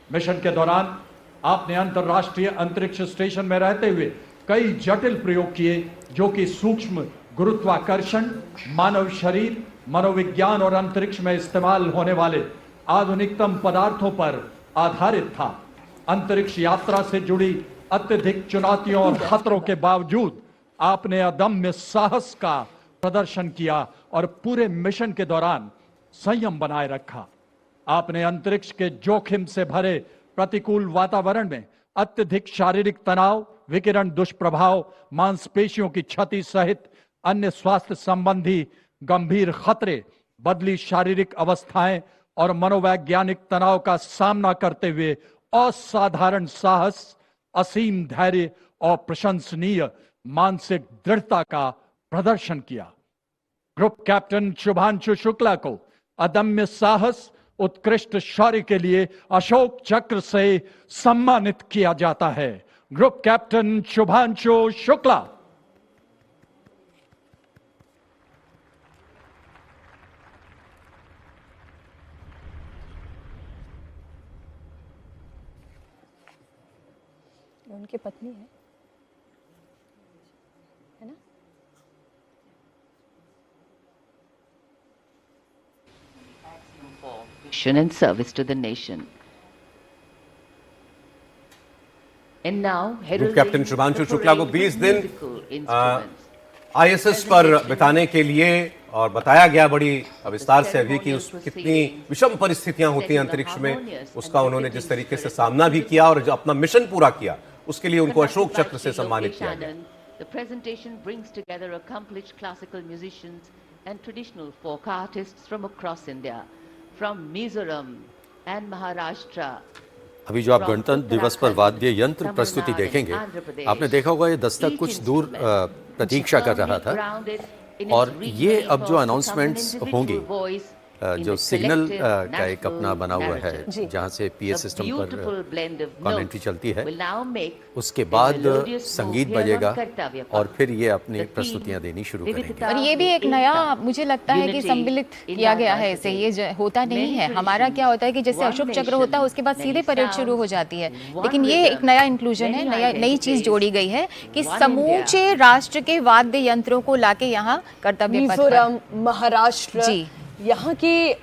मिशन के दौरान आपने अंतर्राष्ट्रीय अंतरिक्ष स्टेशन में रहते हुए कई जटिल प्रयोग किए, जो कि सूक्ष्म गुरुत्वाकर्षण, मानव शरीर, मनोविज्ञान और अंतरिक्ष में इस्तेमाल होने वाले आधुनिकतम पदार्थों पर आधारित था। अंतरिक्ष यात्रा से जुड़ी अत्यधिक चुनौतियों और खतरों के बावजूद आपने अदम्य साहस का प्रदर्शन किया और पूरे मिशन के दौरान संयम बनाए रखा। आपने अंतरिक्ष के जोखिम से भरे प्रतिकूल वातावरण में अत्यधिक शारीरिक तनाव, विकिरण दुष्प्रभाव, मांसपेशियों की क्षति सहित अन्य स्वास्थ्य संबंधी गंभीर खतरे, बदली शारीरिक अवस्थाएं और मनोवैज्ञानिक तनाव का सामना करते हुए असाधारण साहस, असीम धैर्य और प्रशंसनीय मानसिक दृढ़ता का प्रदर्शन किया। ग्रुप कैप्टन शुभांशु शुक्ला को अदम्य साहस, उत्कृष्ट शौर्य के लिए अशोक चक्र से सम्मानित किया जाता है। Group captain Shubhanshu Shukla. उनकी पत्नी है ना? And service to the nation. And now, group captain Shubhanshu Shukla को 20 दिन आईएसएस पर बिताने के लिए और बताया गया बड़ी विस्तार से अभी कि उस कितनी विषम परिस्थितियां होती हैं अंतरिक्ष में, उसका उन्होंने जिस तरीके से सामना भी किया और जो अपना मिशन पूरा किया उसके लिए उनको अशोक चक्र से सम्मानित किया गया। The presentation brings together accomplished classical musicians and traditional folk artists from across India, from Mizoram and Maharashtra. अभी जो आप गणतंत्र दिवस पर वाद्य यंत्र प्रस्तुति देखेंगे, आपने देखा होगा ये दस्तक कुछ दूर प्रतीक्षा कर रहा था और ये अब जो अनाउंसमेंट्स होंगी, जो सिग्नल का एक अपना बना हुआ है जहां से पीए सिस्टम पर कमेंट्री चलती है, उसके बाद संगीत बजेगा और फिर ये अपनी प्रस्तुतियां देनी शुरू करेंगे। और ये भी एक नया मुझे लगता है कि सम्मिलित किया गया है इसे, ये होता नहीं है। हमारा क्या होता है कि जैसे अशोक चक्र होता है उसके बाद सीधे परेड शुरू हो जाती है, लेकिन ये एक नया इंक्लूजन है, नई चीज जोड़ी गई है कि समूचे राष्ट्र के वाद्य यंत्रों को लाके यहाँ कर्तव्य पथ पर। मिजोरम, महाराष्ट्र, जी, यहाँ की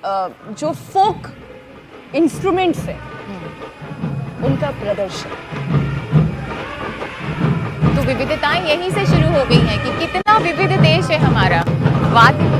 जो फोक इंस्ट्रूमेंट्स हैं उनका प्रदर्शन। तो विविधताएं यहीं से शुरू हो गई हैं कि कितना विविध देश है हमारा। वाद्य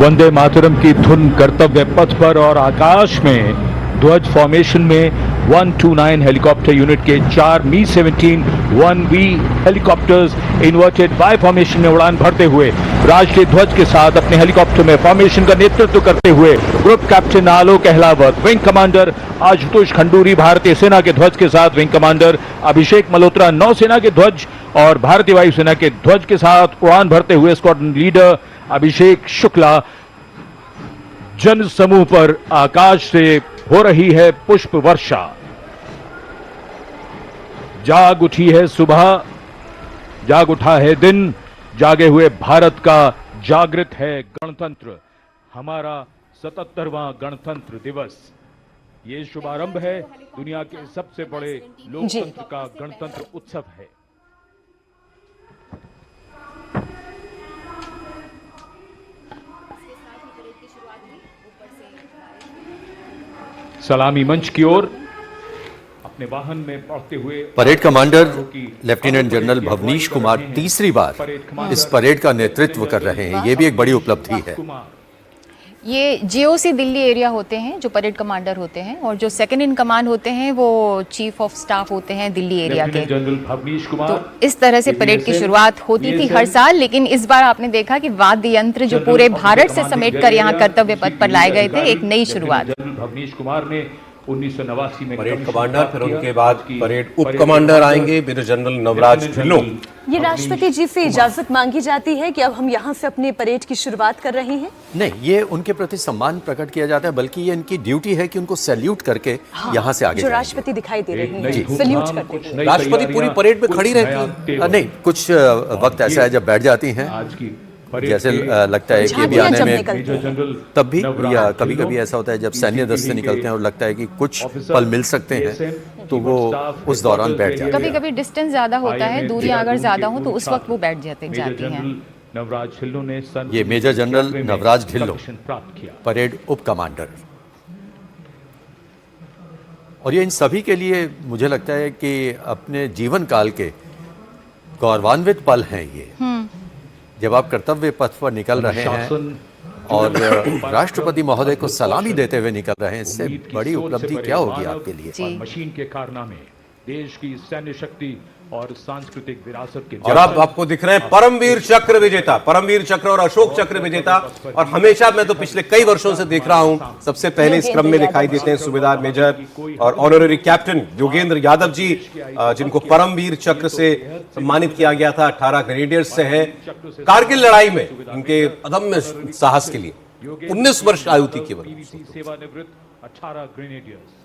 वंदे मातरम की धुन कर्तव्य पथ पर और आकाश में ध्वज फॉर्मेशन में 129 हेलीकॉप्टर यूनिट के 4 मी-17 1V helicopters inverted Y formation में उड़ान भरते हुए राष्ट्रीय ध्वज के साथ अपने हेलीकॉप्टर में फॉर्मेशन का नेतृत्व करते हुए ग्रुप कैप्टन आलोक अहलावत, विंग कमांडर आशुतोष खंडूरी भारतीय सेना के ध्वज के साथ विंग कमांडर अभिषेक मल्होत्रा नौसेना के ध्वज और भारतीय वायुसेना के ध्वज के साथ उड़ान भरते हुए स्क्वाड्रन लीडर अभिषेक शुक्ला। जन समूह पर आकाश से हो रही है पुष्प वर्षा। जाग उठी है सुबह, जाग उठा है दिन, जागे हुए भारत का जागृत है गणतंत्र, हमारा 77वां गणतंत्र दिवस। ये शुभारंभ है दुनिया के सबसे बड़े लोकतंत्र का गणतंत्र उत्सव है। सलामी मंच की ओर अपने वाहन में पढ़ते हुए parade commander lieutenant general Bhavnish Kumar तीसरी बार इस परेड का नेतृत्व कर रहे हैं। ये भी एक बड़ी उपलब्धि है। ये जीओसी दिल्ली एरिया होते हैं जो परेड कमांडर होते हैं, और जो सेकंड इन कमांड होते हैं वो चीफ ऑफ स्टाफ होते हैं दिल्ली एरिया के। जनरल भवनीश कुमार, तो इस तरह से परेड की शुरुआत होती थी हर साल, लेकिन इस बार आपने देखा कि वाद्य यंत्र जो पूरे भारत से समेट कर यहाँ कर्तव्य पथ पर लाए गए थे, एक नई शुरुआत। जनरल भवनीश कुमार ने 1989 में परेड कमांडर, फिर उनके बाद परेड उप कमांडर आएंगे मेजर जनरल नवराज ढिल्लों। ये राष्ट्रपति जी से इजाजत मांगी जाती है कि अब हम यहाँ से अपने परेड की शुरुआत कर रहे हैं? नहीं, ये उनके प्रति सम्मान प्रकट किया जाता है, बल्कि ये इनकी ड्यूटी है कि उनको सैल्यूट करके यहाँ से आगे जो जाएंगे। राष्ट्रपति दिखाई दे रहे हैं सैल्यूट करते हुए। राष्ट्रपति पूरी परेड में खड़ी रहती है? नहीं, कुछ वक्त ऐसा है जब बैठ जाती हैं, आज की जैसे लगता है कि अभी आने जब में, निकलते हैं। तब भी, या कभी कभी ऐसा होता है जब सैन्य दस्ते निकलते हैं और लगता है कि कुछ पल मिल सकते हैं, तो वो उस दौरान बैठ जाते हैं। कभी कभी डिस्टेंस ज्यादा होता है, दूरियां अगर ज्यादा हो तो उस वक्त वो बैठ जाती हैं। नवराज ढिल्लों ने ये मेजर जनरल नवराज ढिल्लों, प्राप्त किया, परेड उप कमांडर। और ये इन सभी के लिए मुझे लगता है कि अपने जीवन काल के गौरवान्वित पल हैं ये, जब आप कर्तव्य पथ पर निकल रहे हैं और राष्ट्रपति महोदय को सलामी देते हुए निकल रहे हैं। इससे बड़ी उपलब्धि क्या होगी आपके लिए? और मशीन के कारनामे देश की सैन्य शक्ति और सांस्कृतिक विरासत के और अब आपको दिख रहे हैं परमवीर चक्र विजेता, परमवीर चक्र और अशोक चक्र विजेता। और हमेशा मैं तो पिछले कई वर्षों से देख रहा हूं, सबसे पहले इस क्रम में दिखाई देते हैं सूबेदार मेजर और ऑनररी कैप्टन योगेंद्र यादव जी, जिनको परमवीर चक्र से सम्मानित किया गया था। 18 ग्रेनेडियर्स से है। कारगिल लड़ाई में इनके अदम्य साहस के लिए 19 वर्ष आयु थी केवल। सेवानिवृत्त 18 ग्रेनेडियर्स।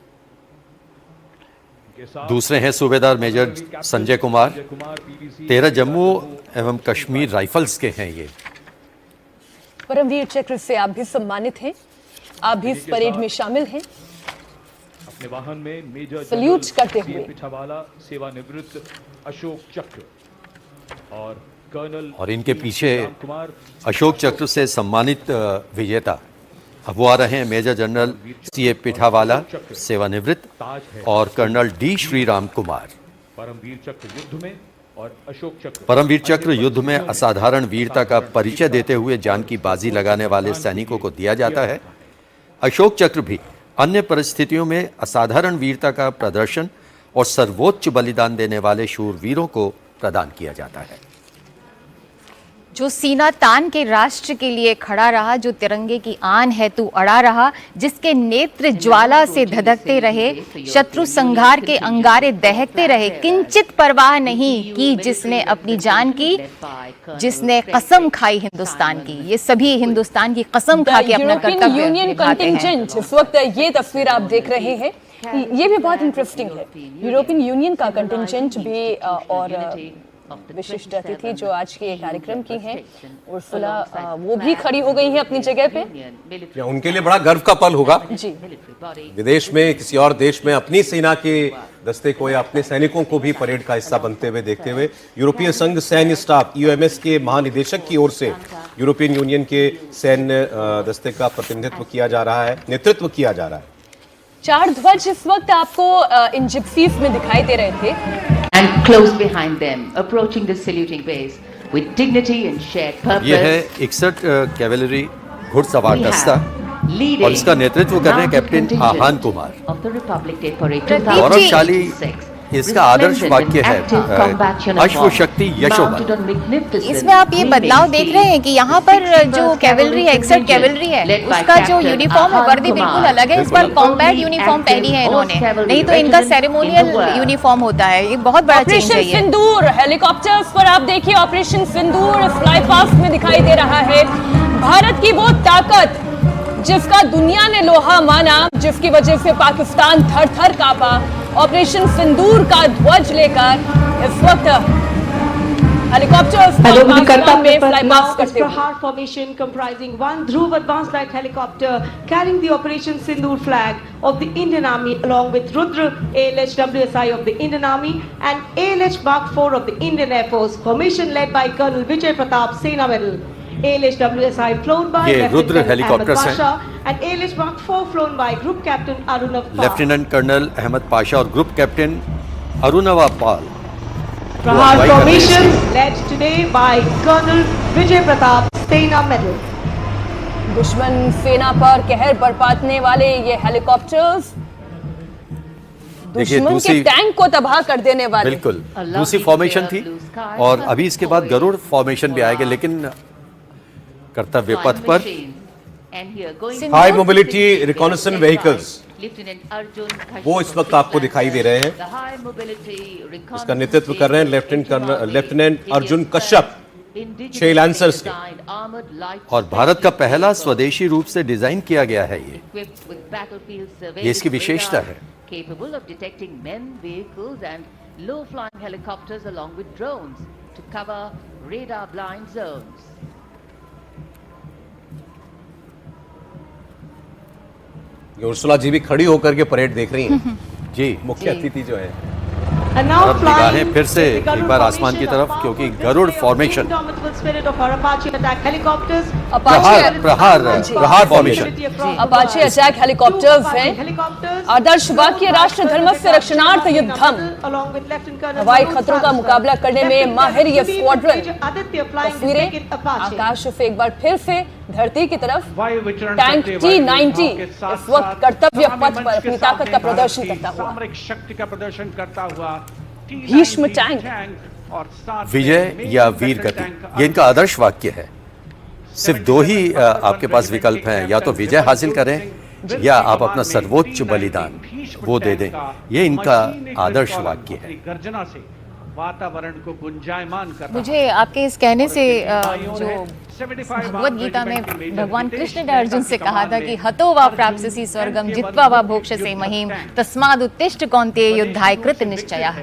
दूसरे हैं सूबेदार मेजर संजय कुमार, 13 जम्मू एवं कश्मीर राइफल्स के हैं ये। परमवीर चक्र से आप भी सम्मानित हैं, आप भी इस परेड में शामिल हैं। अपने वाहन में मेजर सल्यूट करते हुए पिठावाला, सेवानिवृत्त अशोक चक्र और कर्नल, और इनके पीछे कुमार अशोक चक्र से सम्मानित विजेता अब वो आ रहे हैं मेजर जनरल CA पिठावाला, सेवानिवृत्त, और कर्नल D श्रीराम कुमार। परमवीर चक्र युद्ध में और अशोक चक्र, परमवीर चक्र युद्ध में असाधारण वीरता का परिचय देते हुए जान की बाजी लगाने वाले सैनिकों को दिया जाता है। अशोक चक्र भी अन्य परिस्थितियों में असाधारण वीरता का प्रदर्शन और सर्वोच्च बलिदान देने वाले शूरवीरों को प्रदान किया जाता है। जो सीना तान के राष्ट्र के लिए खड़ा रहा, जो तिरंगे की आन है तू अड़ा रहा, जिसके नेत्र ज्वाला से धधकते रहे, शत्रु संघार के अंगारे दहकते रहे, किंचित परवाह नहीं की जिसने अपनी जान की, जिसने कसम खाई हिंदुस्तान की। ये सभी हिंदुस्तान की कसम खा के अपना कर्तव्य यूनियन निभाते हैं। कंटिंजेंट, इस वक्त ये तस्वीर आप देख रहे हैं, ये भी बहुत इंटरेस्टिंग है। यूरोपियन यूनियन का कंटिंजेंट भी और विशिष्ट अतिथि जो आज के कार्यक्रम की हैं उर्सुला, वो भी खड़ी हो गई हैं अपनी जगह पे। उनके लिए बड़ा गर्व का पल होगा जी। विदेश में, किसी और देश में अपनी सेना के दस्ते को या अपने सैनिकों को भी परेड का हिस्सा बनते हुए देखते हुए। यूरोपीय संघ सैन्य स्टाफ EUMS के महानिदेशक की ओर से यूरोपियन यूनियन के सैन्य दस्ते का प्रतिनिधित्व किया जा रहा है, नेतृत्व किया जा रहा है। 4 ध्वज इस वक्त आपको इन जिप्सीज में दिखाई दे रहे थे। And close behind them, approaching the saluting base with dignity and shared purpose. ये है 61 कैवेलरी घुड़सवार दस्ता और इसका नेतृत्व कर रहे हैं कैप्टन आहान कुमार। प्रदीप गौरवशाली इसका आदर्श वाक्य है, अश्व शक्ति यशोबल। इसमें आप ये बदलाव देख रहे हैं कि यहाँ पर जो कैवलरी है, 61 कैवलरी है, उसका जो यूनिफॉर्म है, वर्दी बिल्कुल अलग है। इस बार कॉम्बैट यूनिफॉर्म पहनी है इन्होंने, नहीं तो इनका सेरेमोनियल यूनिफॉर्म होता है। ये बहुत बड़ा चेंज है। ऑपरेशन सिंदूर हेलीकॉप्टर्स पर आप देखिए, ऑपरेशन सिंदूर फ्लाई पास्ट में दिखाई दे रहा है। भारत की वो ताकत जिसका दुनिया ने लोहा माना, जिसकी वजह से पाकिस्तान थर थर कांपा, ऑपरेशन सिंदूर का ध्वज लेकर इस वक्त हेलीकॉप्टर्स में फ्लाई पास्ट करते हुए। Prahar formation comprising one Dhruv advanced light helicopter carrying the Operation Sindoor flag of the Indian Army along with Rudra ALH WSI of the Indian Army and ALH Mark 4 of the Indian Air Force. Formation led by Colonel Vijay Pratap Sena Medal. ALH WSI flown by ये Rudra helicopters हैं and ALH Mark 4 flown by Group Captain Arunav Pal. Lieutenant colonel Ahmed Pasha और group captain Arunava Pal. Prahar formation led today by Colonel Vijay Pratap Sena Medal. दुश्मन सेना पर कहर बरपाने वाले ये helicopters दुश्मन के टैंक को तबाह कर देने वाले। बिल्कुल दूसरी फॉर्मेशन थी और अभी इसके बाद गरुड़ फॉर्मेशन भी आएगा, लेकिन कर्तव्य पथ पर हाई मोबिलिटी रिकॉनेसेंस व्हीकल्स वो इस वक्त आपको दिखाई दे रहे हैं। इसका नेतृत्व कर रहे हैं लेफ्टिनेंट अर्जुन कश्यप 6 लैंसर्स के। और भारत का पहला स्वदेशी रूप से डिजाइन किया गया है ये इसकी विशेषता है। Capable of detecting men, vehicles and low-flying helicopters along with drones to cover radar-blind zones. Ursula ji भी खड़ी होकर के परेड देख रही हैं। जी मुख्य अतिथि जो है And now अब निगाहें flying फिर से the एक Gरुड़ बार आसमान की formation तरफ, of क्योंकि powerful Garud display of formation indomitable spirit of our Apache attack helicopters. प्रहार फॉर्मेशन अपाचे अटैक हेलीकॉप्टर्स हैं। आदर्श वाक्य राष्ट्र धर्म से रक्षणार्थ युद्धम। हवाई खतरों का मुकाबला करने में माहिर ये स्क्वाड्रन। तस्वीरें आकाश से एक बार फिर से धरती की तरफ। टैंक T-90 इस वक्त कर्तव्य पथ पर अपनी ताकत का प्रदर्शन करता हुआ। सामरिक शक्ति का प्रदर्शन करता हुआ भीष्म टैंक और साथ विजय या वीर गति, ये इनका आदर्श वाक्य है। सिर्फ दो ही आपके पास विकल्प हैं, या तो विजय हासिल करें या आप अपना सर्वोच्च बलिदान वो दे दें। ये इनका आदर्श वाक्य है। गर्जना से वातावरण को गुंजायमान कर रहा मुझे आपके इस कहने से जो भगवत गीता में भगवान कृष्ण ने अर्जुन से कहा था कि हतो वा प्राप्स्यसि स्वर्गम जित्वा वा भोक्ष्यसे महीम तस्माद् उत्तिष्ठ कौन्तेय युद्धाय कृत निश्चयः।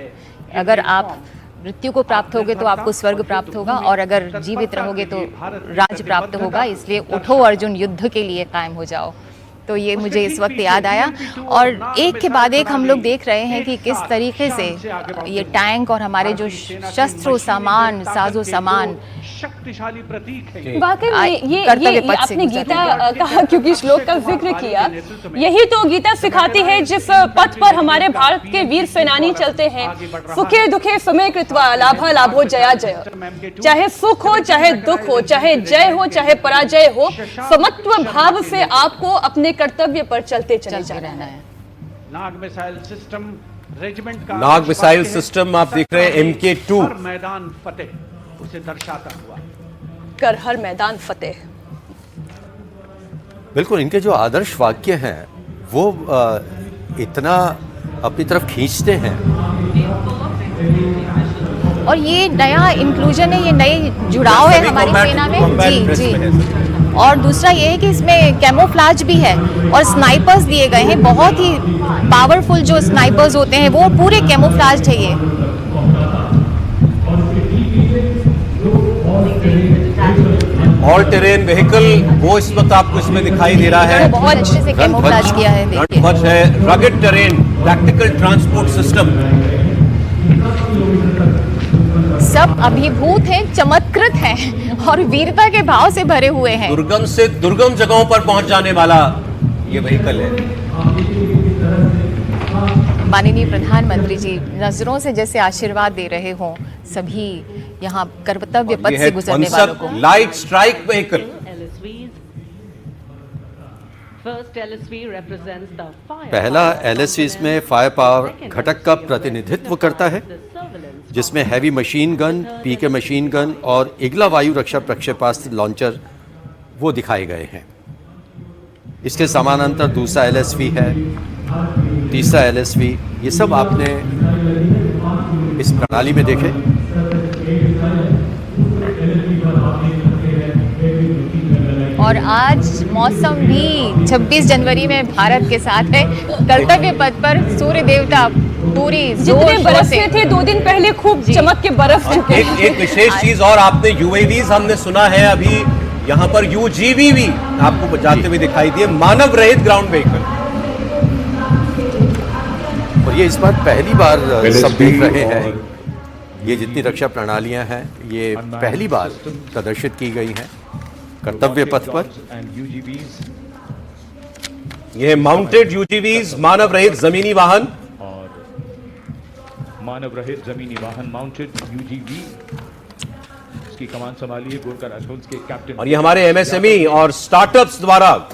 अगर आप मृत्यु को प्राप्त होगे तो आपको स्वर्ग प्राप्त होगा, और अगर जीवित रहोगे तो राज प्राप्त होगा। इसलिए उठो अर्जुन, युद्ध के लिए कायम हो जाओ। तो ये मुझे इस वक्त याद आया। और एक के बाद एक हम लोग देख रहे हैं कि किस तरीके से ये टैंक और हमारे जो शस्त्र सामान, साजो सामान शक्तिशाली प्रतीक है। वाकई में ये आपने गीता कहा क्योंकि श्लोक का जिक्र किया, यही तो गीता सिखाती है जिस पथ पर हमारे भारत के वीर सेनानी चलते हैं। सुखे दुखे समय कृत्वा लाभा लाभो जया जय। चाहे सुख हो, चाहे दुख हो, चाहे जय हो, चाहे पराजय हो, समत्व भाव से आपको अपने कर्तव्य पर चलते चले जाना है। नाग मिसाइल सिस्टम रेजिमेंट का नाग मिसाइल सिस्टम आप देख रहे हैं MK2 मैदान फतेह उसे दर्शाता हुआ। कर हर मैदान फतेह। बिल्कुल, इनके जो आदर्श वाक्य हैं वो इतना अपनी तरफ खींचते हैं। और ये नया इंक्लूजन है, ये नए जुड़ाव है हमारी सेना में। जी जी। और दूसरा ये है कि इसमें कैमोफ्लाज भी है और स्नाइपर्स दिए गए हैं। बहुत ही पावरफुल जो स्नाइपर्स होते हैं वो पूरे कैमोफ्लाज है। ये ऑल टेरेन व्हीकल वो इस वक्त आपको इसमें दिखाई दे रहा है। बहुत अच्छे से कैमोफ्लाज किया है। देखिए रणध्वज है, rugged terrain tactical transport system, सब अभिभूत हैं, चमत्कृत हैं और वीरता के भाव से भरे हुए हैं। दुर्गम से दुर्गम जगहों पर पहुंच जाने वाला ये व्हीकल है। माननीय प्रधानमंत्री जी नजरों से जैसे आशीर्वाद दे रहे हों सभी यहाँ कर्तव्य पथ से गुजरने वालों को। लाइट स्ट्राइक व्हीकल पहला LSV इसमें फायर पावर घटक का प्रतिनिधित्व करता है, जिसमें heavy machine gun, PK machine gun और इगला वायु रक्षा प्रक्षेपास्त्र लॉन्चर वो दिखाए गए हैं। इसके समानांतर दूसरा LSV है, तीसरा LSV, ये सब आपने इस प्रणाली में देखे। और आज मौसम भी 26 जनवरी में भारत के साथ है। कर्तव्य पथ पर सूर्य देवता पूरी जितने बरसते थे 2 दिन पहले खूब चमक के बरस चुके हैं। एक विशेष चीज और, आपने UAVs हमने सुना है, अभी यहाँ पर UGV भी आपको जाते हुए दिखाई दिए, मानव रहित ग्राउंड व्हीकल। और ये इस बार पहली बार सब देख रहे हैं, ये जितनी रक्षा प्रणालियां हैं ये पहली बार प्रदर्शित की गई हैं कर्तव्य पथ पर। ये माउंटेड UGVs, मानव रहित जमीनी वाहन, मानव रहित जमीनी वाहन माउंटेड UGV, इसकी कमान संभाली है गोरखा राजवंश के कैप्टन। और ये हमारे MSME और स्टार्टअप्स द्वारा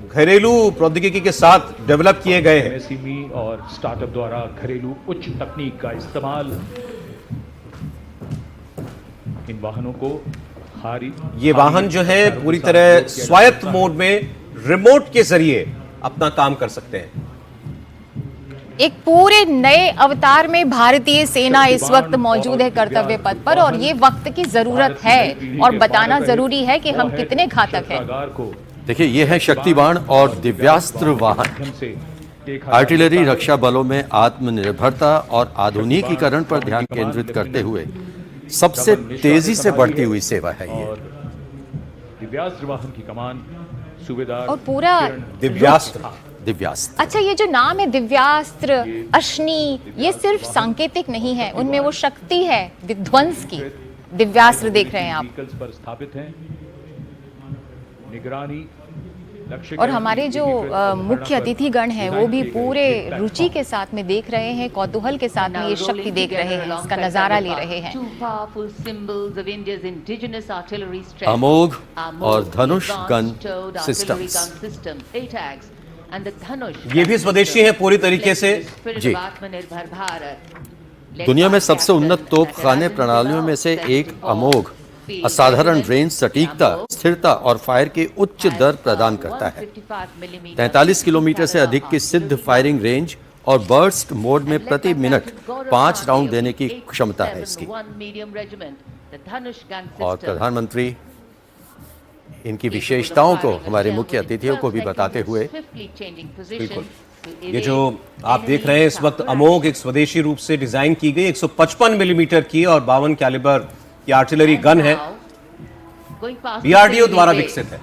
घरेलू प्रौद्योगिकी के साथ डेवलप किए गए हैं। MSME और स्टार्टअप द्वारा घरेलू उच्च तकनीक का इस्तेमाल इन वाहनों को ये वाहन जो है पूरी तरह स्वायत्त मोड में रिमोट के जरिए अपना काम कर सकते हैं। एक पूरे नए अवतार में भारतीय सेना इस वक्त मौजूद है कर्तव्य पथ पर, और ये वक्त की जरूरत है और बताना जरूरी है कि हम कितने घातक हैं। देखिए, ये है शक्तिबाण और दिव्यास्त्र वाहन। आर्टिलरी रक्षा बलों में आत्मनिर्भरता और आधुनिकीकरण पर ध्यान केंद्रित करते हुए सबसे तेजी से बढ़ती हुई सेवा है ये। दिव्यास्त्र वाहन की कमान सूबेदार और पूरा दिव्यास्त्र। अच्छा, ये जो नाम है दिव्यास्त्र, अश्नि, ये सिर्फ सांकेतिक नहीं है, उनमें वो शक्ति है विध्वंस की। दिव्यास्त्र देख रहे हैं आप, पर स्थापित हैं, निगरानी और हमारे जो मुख्य अतिथिगण हैं वो भी पूरे रुचि के साथ में देख रहे हैं, कौतूहल के साथ में ये शक्ति देख रहे हैं, इसका नजारा ले रहे हैं। अमोघ और धनुष गन सिस्टम्स, ये भी स्वदेशी है पूरी तरीके से। जी, दुनिया में सबसे उन्नत तोपखाने प्रणालियों में से एक अमोघ असाधारण रेंज, सटीकता, स्थिरता और फायर की उच्च दर प्रदान करता है। 43 किलोमीटर से अधिक की सिद्ध फायरिंग रेंज और बर्स्ट मोड में प्रति मिनट 5 राउंड देने की क्षमता है इसकी। और प्रधानमंत्री इनकी विशेषताओं को हमारे मुख्य अतिथियों को भी बताते हुए, बिल्कुल, ये जो आप देख रहे हैं इस वक्त अमोघ एक स्वदेशी रूप से डिजाइन की गई 155 मिलीमीटर की और 52 कैलिबर की आर्टिलरी गन है, DRDO द्वारा विकसित है।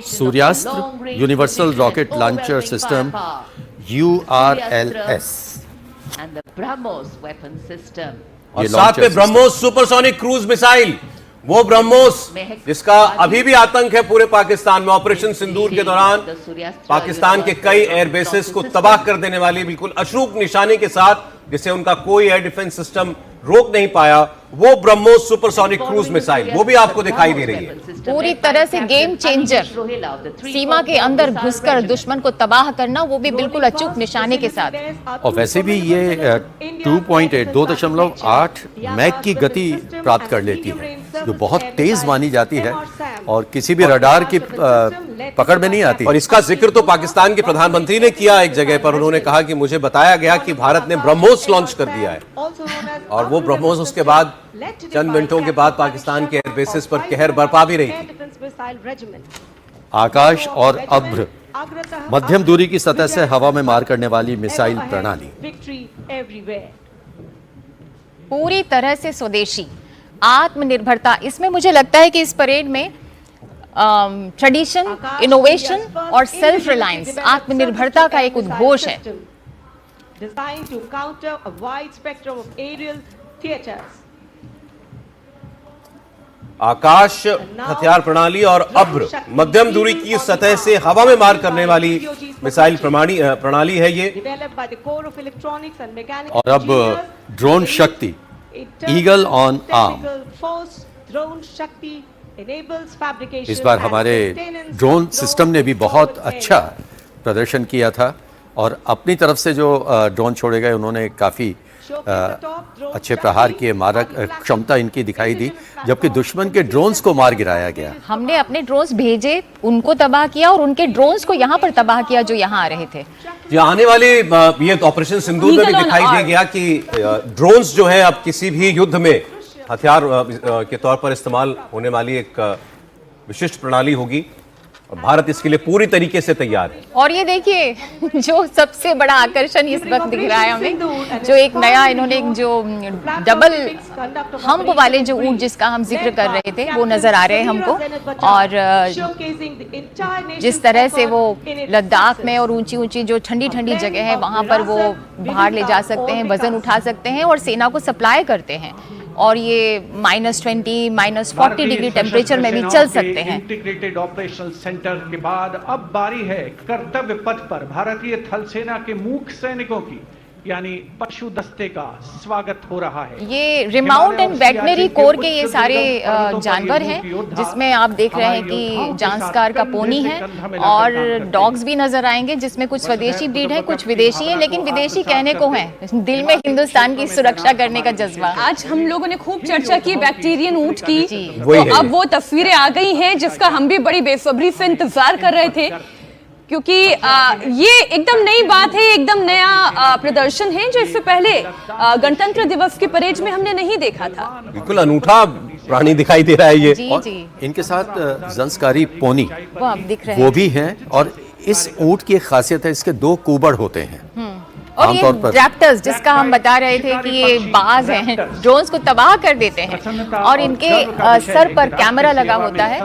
Suryastra universal rocket launcher system URLS, और साथ में ब्रह्मोस सुपरसोनिक क्रूज मिसाइल, वो ब्रह्मोस जिसका अभी भी आतंक है पूरे पाकिस्तान में। ऑपरेशन सिंदूर के दौरान पाकिस्तान के कई एयरबेसेस को तबाह कर देने वाली बिल्कुल अचूक निशाने के साथ, जिसे उनका कोई एयर डिफेंस सिस्टम रोक नहीं पाया, वो ब्रह्मोस सुपरसोनिक क्रूज मिसाइल वो भी आपको दिखाई दे रही है। पूरी तरह से गेम चेंजर, सीमा के अंदर घुसकर दुश्मन को तबाह करना, वो भी बिल्कुल अचूक निशाने के साथ। और वैसे भी ये 2.8 मैक की गति प्राप्त कर लेती है, जो बहुत तेज मानी जाती है और किसी भी रडार की पकड़ में नहीं आती। और इसका जिक्र तो पाकिस्तान के प्रधानमंत्री ने किया एक जगह पर, उन्होंने कहा कि मुझे बताया गया कि भारत ने ब्रह्मोस लॉन्च कर दिया है, और वो ब्रह्मोस उसके बाद चंद मिनटों के बाद पाकिस्तान के एयरबेसेस पर कहर बरपा भी रही थी। आकाश और अभ्र, मध्यम दूरी की सतह से हवा में मार करने वाली मिसाइल प्रणाली, पूरी तरह से स्वदेशी, आत्मनिर्भरता। इसमें मुझे लगता है कि इस परेड में ट्रेडिशन, इनोवेशन और सेल्फ रिलायंस, आत्मनिर्भरता का एक उद्घोष है। Designed to counter a wide spectrum of aerial theaters. आकाश हथियार प्रणाली और अभ्र, मध्यम दूरी की सतह से हवा में मार करने वाली मिसाइल प्रणाली है ये। और अब ड्रोन शक्ति, ईगल ऑन आर्म। ड्रोन शक्ति enables fabrication इस बार and हमारे maintenance ड्रोन of सिस्टम ने भी low बहुत performance अच्छा areas. प्रदर्शन किया था और अपनी तरफ से जो ड्रोन छोड़े गए उन्होंने काफ़ी अच्छे प्रहार किए, मारक क्षमता इनकी दिखाई दी, जबकि दुश्मन के ड्रोन्स को मार गिराया गया। हमने अपने ड्रोन्स भेजे, उनको तबाह किया और उनके ड्रोन्स को यहाँ पर तबाह किया जो यहाँ आ रहे थे। ये आने वाले ये ऑपरेशन सिंदूर में भी दिखाई दे गया कि ड्रोन्स जो है अब किसी भी युद्ध में हथियार के तौर पर इस्तेमाल होने वाली एक विशिष्ट प्रणाली होगी और भारत इसके लिए पूरी तरीके से तैयार है। और ये देखिए जो सबसे बड़ा आकर्षण इस वक्त दिख रहा है हमें, जो एक नया इन्होंने जो डबल हम्प वाले जो ऊंट जिसका हम जिक्र कर रहे थे वो नजर आ रहे हैं हमको, और जिस तरह से वो लद्दाख में और ऊंची ऊंची जो ठंडी ठंडी जगह है वहां पर वो बाहर ले जा सकते हैं, वजन उठा सकते हैं और सेना को सप्लाई करते हैं, और ये -20 -40 डिग्री टेम्परेचर में भी चल सकते हैं। इंटीग्रेटेड ऑपरेशनल सेंटर के बाद अब बारी है कर्तव्य पथ पर भारतीय थल सेना के मूक सैनिकों की, यानी पशु दस्ते का स्वागत हो रहा है। ये रिमाउंट एंड वेटनरी कोर के ये सारे जानवर हैं, जिसमें आप देख रहे हैं कि जांस्कार का पोनी है और डॉग्स भी नजर आएंगे, जिसमें कुछ स्वदेशी ब्रीड है, कुछ विदेशी है, लेकिन विदेशी कहने को हैं, दिल में हिंदुस्तान की सुरक्षा करने का जज्बा। आज हम लोगों ने खूब चर्चा की बैक्टीरियन ऊंट की, वही तो है अब वो तस्वीरें आ गई हैं जिसका हम भी बड़ी बेसब्री से इंतजार कर रहे थे, क्योंकि ये एकदम नई बात है, एकदम नया प्रदर्शन है जो इससे पहले गणतंत्र दिवस की परेड में हमने नहीं देखा था। बिल्कुल अनूठा प्राणी दिखाई दे रहा है ये। जी जी, इनके साथ जंसकारी पोनी वो आप दिख रहे हैं, वो भी हैं, और इस ऊंट की एक खासियत है, इसके 2 कुबड़ होते हैं। और ये आमतौर पर रैप्टर्स जिसका हम बता रहे थे कि ये बाज हैं, ड्रोन्स को तबाह कर देते हैं, और इनके सर पर कैमरा लगा होता है।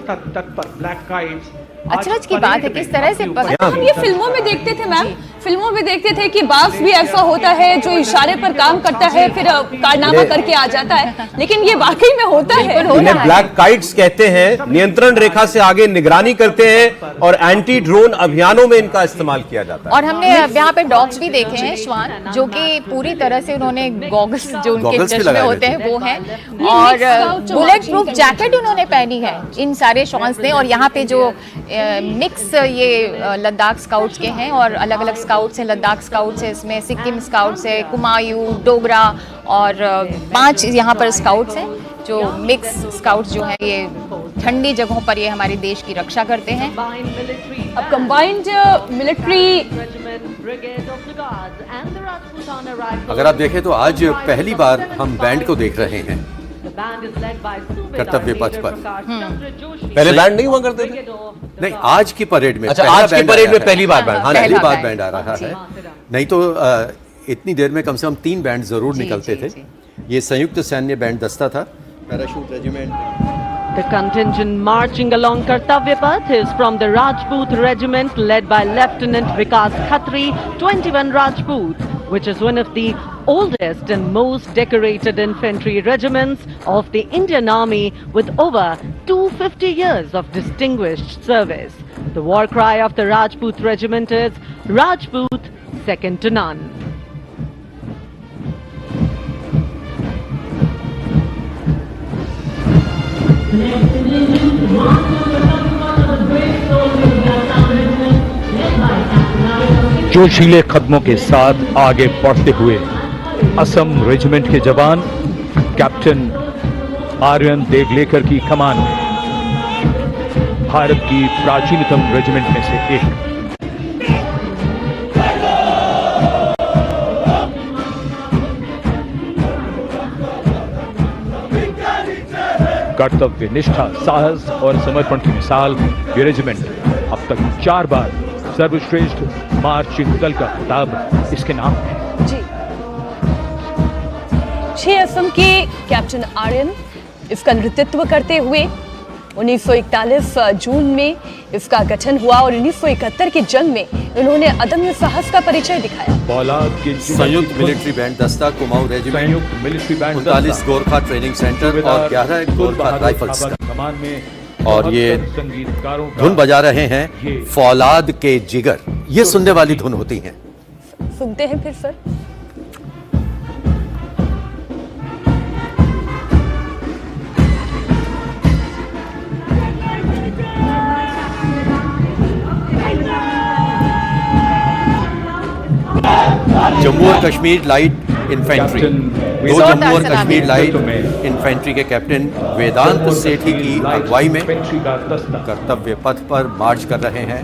अचरज की बात है किस तरह से हम ये फिल्मों में देखते थे मैम, फिल्मों में देखते थे कि बाज भी ऐसा होता है जो इशारे पर काम करता है, फिर कारनामा करके आ जाता है, लेकिन ये वाकई में होता है। इन्हें ब्लैक काइट्स कहते हैं, नियंत्रण रेखा से आगे निगरानी करते हैं और एंटी ड्रोन अभियानों में इनका इस्तेमाल किया जाता है। और हमने यहाँ पे डॉग्स भी देखे हैं, श्वान, जो कि पूरी तरह से उन्होंने गॉगल्स जो उनके गॉगल्स भी चश्मे लगाए होते हैं थे। वो हैं, और बुलेट प्रूफ जैकेट उन्होंने पहनी है इन सारे श्वान्स ने। और यहाँ पे जो मिक्स ये लद्दाख स्काउट्स के हैं और अलग अलग स्काउट्स हैं, लद्दाख स्काउट्स है, इसमें सिक्किम स्काउट्स है, कुमायूं, डोगरा, और 5 यहाँ पर स्काउट्स हैं जो मिक्स स्काउट्स जो हैं, ये ठंडी जगहों पर ये हमारे देश की रक्षा करते हैं। अब कंबाइंड मिलिट्री, अगर आप देखें तो आज पहली बार हम बैंड को देख रहे हैं कर्तव्य पथ पर। पहले बैंड नहीं हुआ करते थे? नहीं, आज की परेड में। अच्छा, पहला आज की बैंड परेड आया में है। पहली बार बैंड। हाँ, पहली बार बैंड बैंड आ रहा है, नहीं तो इतनी देर में कम से कम 3 बैंड जरूर निकलते थे। ये संयुक्त सैन्य बैंड दस्ता था, parachute regiment. The contingent marching along Kartavya Path is from the Rajput Regiment led by Lieutenant Vikas Khatri, 21 Rajput, which is one of the oldest and most decorated infantry regiments of the Indian Army with over 250 years of distinguished service. The war cry of the Rajput Regiment is Rajput second to none. जोशीले कदमों के साथ आगे बढ़ते हुए Assam regiment के जवान captain Aryan Devlekar की कमान में, भारत की प्राचीनतम रेजिमेंट में से एक। कर्तव्य निष्ठा, साहस और समर्पण की मिसाल ये रेजिमेंट अब तक 4 बार सर्वश्रेष्ठ मार्चिंग दल का खिताब इसके नाम है। जी, 6 असम के कैप्टन आर्यन इसका नेतृत्व करते हुए 1941 जून में इसका गठन हुआ और 1971 की जंग में इन्होंने अदम्य साहस का परिचय दिखाया। फौलाद के संयुक्त मिलिट्री बैंड दस्ता, कुमाऊं रेजिमेंट, संयुक्त military band 39 Gorkha training centre और 11 गोरखा राइफल्स का। कमान में और ये संगीतकारों धुन बजा रहे हैं फौलाद के जिगर। ये सुनने वाली धुन होती है। सुनते हैं फिर सर। जम्मू और कश्मीर लाइट इन्फेंट्री, दो जम्मू और कश्मीर लाइट इन्फेंट्री के कैप्टन वेदांत सेठी की अगुवाई में कर्तव्य पथ पर मार्च कर रहे हैं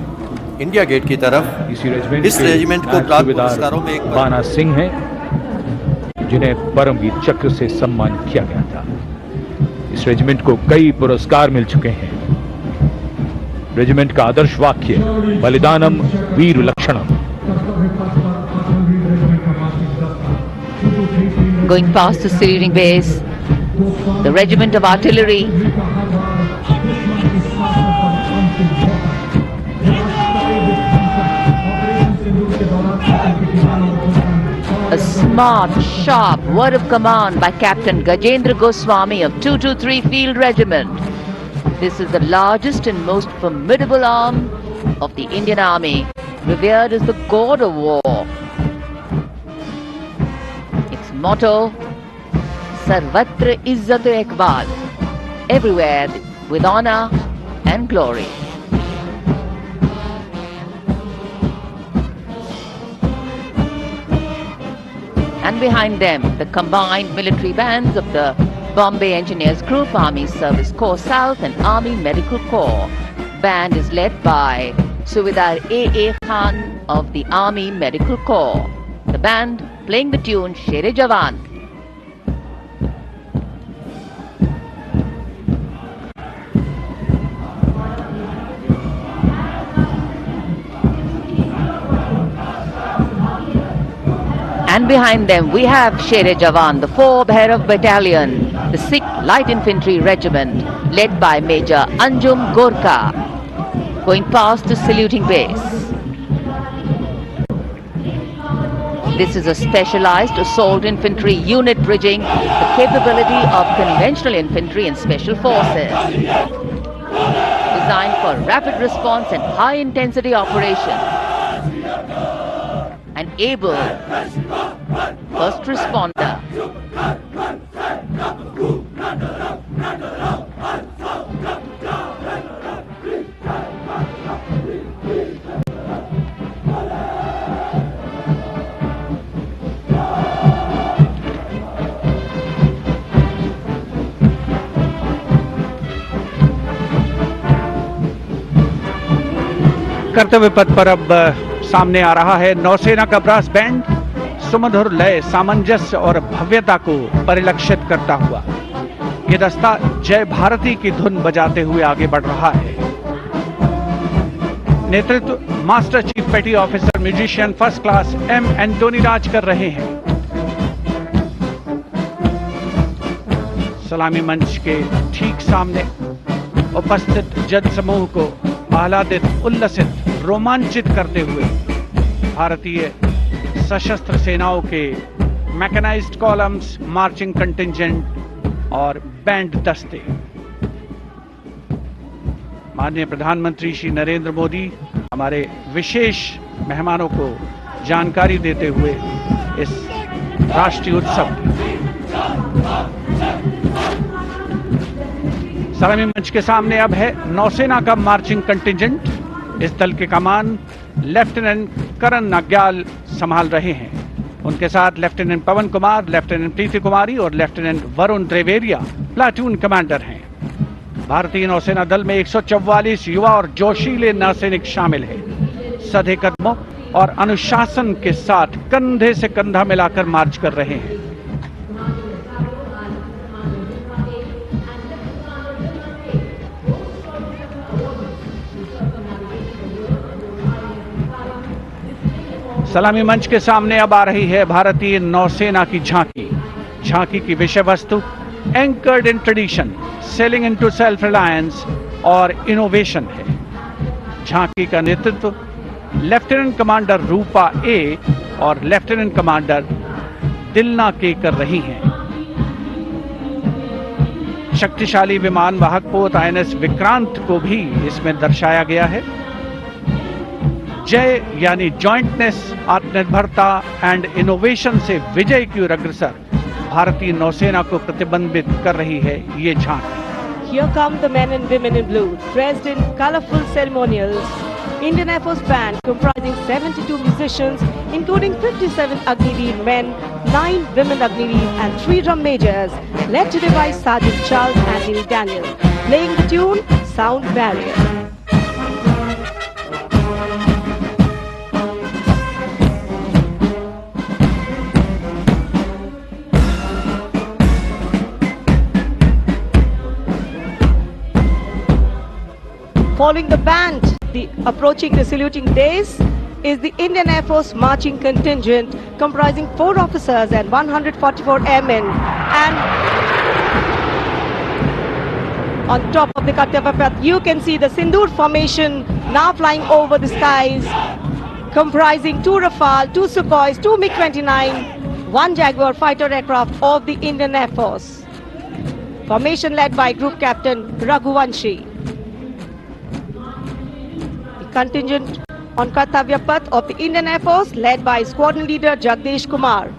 इंडिया गेट की तरफ। इस रेजिमेंट को प्राप्त पुरस्कारों में एक बाना सिंह है जिन्हें परमवीर चक्र से सम्मानित किया गया था। इस रेजिमेंट को कई पुरस्कार मिल चुके हैं। रेजिमेंट का आदर्श वाक्य बलिदानम वीर लक्षणम। Going past the saluting base, the regiment of artillery. A smart, sharp word of command by Captain Gajendra Goswami of 223 Field Regiment. This is the largest and most formidable arm of the Indian Army, revered as the god of war. Its motto, Sarvatra Izzat Iqbal, everywhere with honor and glory. And behind them, the combined military bands of the Bombay Engineers Group, Army Service Corps South and Army Medical Corps. Band is led by Subedar A.A. Khan of the Army Medical Corps. The band playing the tune Sher-e Jawan. And behind them we have Sher-e Jawan, the 4 Bhairav Battalion, the 6th Light Infantry Regiment, led by Major Anjum Gorka, going past the saluting base. This is a specialized assault infantry unit bridging the capability of conventional infantry and special forces. Designed for rapid response and high intensity operations. An able first responder. कर्तव्य पथ पर अब सामने आ रहा है नौसेना का brass band, सुमधुर लय, सामंजस्य और भव्यता को परिलक्षित करता हुआ ये दस्ता जय भारती की धुन बजाते हुए आगे बढ़ रहा है। नेतृत्व master chief petty officer musician first class M Antony Raj कर रहे हैं। सलामी मंच के ठीक सामने उपस्थित जन समूह को आह्लादित, उल्लसित, रोमांचित करते हुए भारतीय सशस्त्र सेनाओं के मैकेनाइज्ड कॉलम्स, मार्चिंग कंटिंजेंट और बैंड दस्ते। माननीय प्रधानमंत्री श्री नरेंद्र मोदी हमारे विशेष मेहमानों को जानकारी देते हुए इस राष्ट्रीय उत्सव की। सलामी मंच के सामने अब है नौसेना का मार्चिंग कंटिंजेंट। इस दल के कमान लेफ्टिनेंट करण नाग्याल संभाल रहे हैं। उनके साथ लेफ्टिनेंट पवन कुमार, लेफ्टिनेंट प्रीति कुमारी और लेफ्टिनेंट वरुण द्रेवेरिया प्लाटून कमांडर हैं। भारतीय नौसेना दल में 144 युवा और जोशीले नौसैनिक शामिल हैं। सधे कदमों और अनुशासन के साथ कंधे से कंधा मिलाकर मार्च कर रहे हैं। सलामी मंच के सामने अब आ रही है भारतीय नौसेना की झांकी। झांकी की विषय वस्तु anchored in tradition, sailing into self reliance और इनोवेशन है। झांकी का नेतृत्व लेफ्टिनेंट कमांडर रूपा ए और लेफ्टिनेंट कमांडर दिलना के कर रही हैं। शक्तिशाली विमान वाहक पोत INS विक्रांत को भी इसमें दर्शाया गया है। जय यानी जॉइंटनेस, आत्मनिर्भरता एंड इनोवेशन से विजय की ओर अग्रसर भारतीय नौसेना को प्रतिबिंबित कर रही है ये झांकी। Here come the men and women in blue, dressed in colorful ceremonials Indian Air Force band comprising 72 musicians, including 57 Agniveer men, 9 women Agniveer and 3 drum majors, led today by Sergeant Charles Anthony Daniel, playing the tune Sound Barrier. Following the band, approaching the saluting days is the Indian Air Force marching contingent comprising 4 officers and 144 airmen. And on top of the Kartavya Path, you can see the Sindoor formation now flying over the skies, comprising 2 Rafale, 2 Sukhois, 2 MiG-29, 1 Jaguar fighter aircraft of the Indian Air Force. Formation led by Group Captain Raghuvanshi. Contingent on Kartavya Path of the Indian Air Force led by Squadron Leader Jagdish Kumar.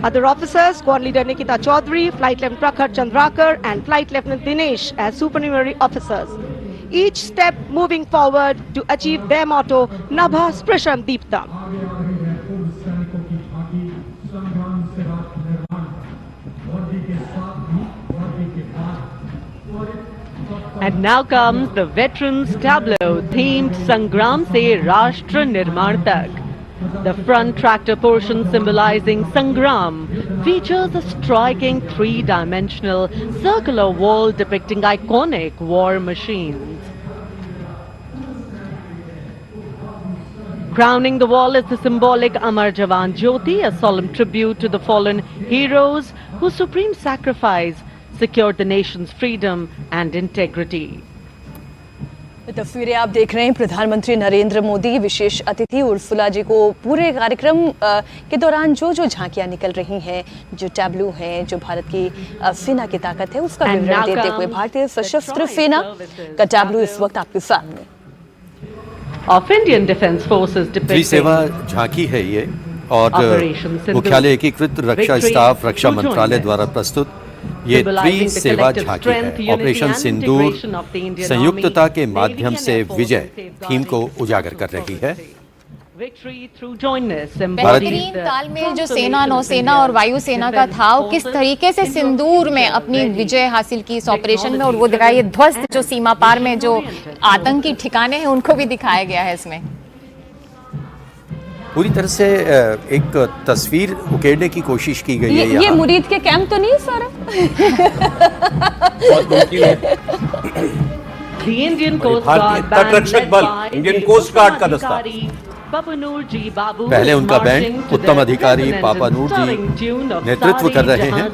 Other officers, Squadron Leader Nikita Chaudhary, Flight Lieutenant Prakhar Chandrakar and Flight Lieutenant Dinesh as supernumerary officers. Each step moving forward to achieve their motto, Nabha Sprisham Deeptam. And now comes the Veterans Tableau themed Sangram Se Rashtra Nirman Tak. The front tractor portion symbolizing Sangram features a striking 3-dimensional circular wall depicting iconic war machines. Crowning the wall is the symbolic Amar Jawan Jyoti, a solemn tribute to the fallen heroes whose supreme sacrifice secured the nation's freedom and integrity. तस्वीरें आप देख रहे हैं प्रधानमंत्री नरेंद्र मोदी विशेष अतिथि Ursula जी को पूरे कार्यक्रम के दौरान जो झांकियां निकल रही हैं, जो टैब्लू हैं, जो भारत की सेना की ताकत है उसका विवरण देते हुए भारतीय सशस्त्र सेना का टैब्लू इस वक्त आपके सामने। Of Indian Defence Forces depicting सेवा झांकी है ये और मुख्यालय एकीकृत रक्षा स्टाफ रक्षा मंत्रालय द्वारा प्रस्तुत ये सेवा झांकी है। ऑपरेशन सिंदूर संयुक्तता के माध्यम से विजय थीम को उजागर कर रही है। बेहतरीन तालमेल जो सेना, नौसेना और वायुसेना का था, वो किस तरीके से सिंदूर में अपनी विजय हासिल की इस ऑपरेशन में, और वो दिखाया ये ध्वस्त जो सीमा पार में जो आतंकी ठिकाने हैं उनको भी दिखाया गया है इसमें। पूरी तरह से एक तस्वीर उकेरने की कोशिश की गई है। ये मुरीद के कैंप तो नहीं सारा? तटरक्षक बल, इंडियन कोस्ट गार्ड का दस्ता। पहले उनका बैंड उत्तम अधिकारी पापानूर जी नेतृत्व कर रहे हैं।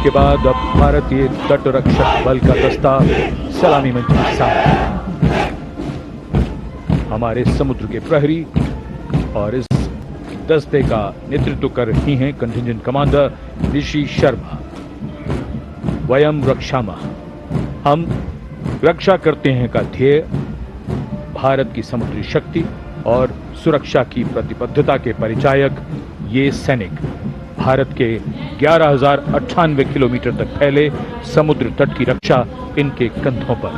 के बाद अब भारतीय तटरक्षक बल का दस्ता सलामी मंच के सामने हमारे समुद्र के प्रहरी, और इस दस्ते का नेतृत्व कर रही हैं कंटिंजेंट कमांडर ऋषि शर्मा। वयम रक्षामः, हम रक्षा करते हैं का ध्येय भारत की समुद्री शक्ति और सुरक्षा की प्रतिबद्धता के परिचायक ये सैनिक भारत के 11,098 किलोमीटर तक फैले समुद्र तट की रक्षा इनके कंधों पर।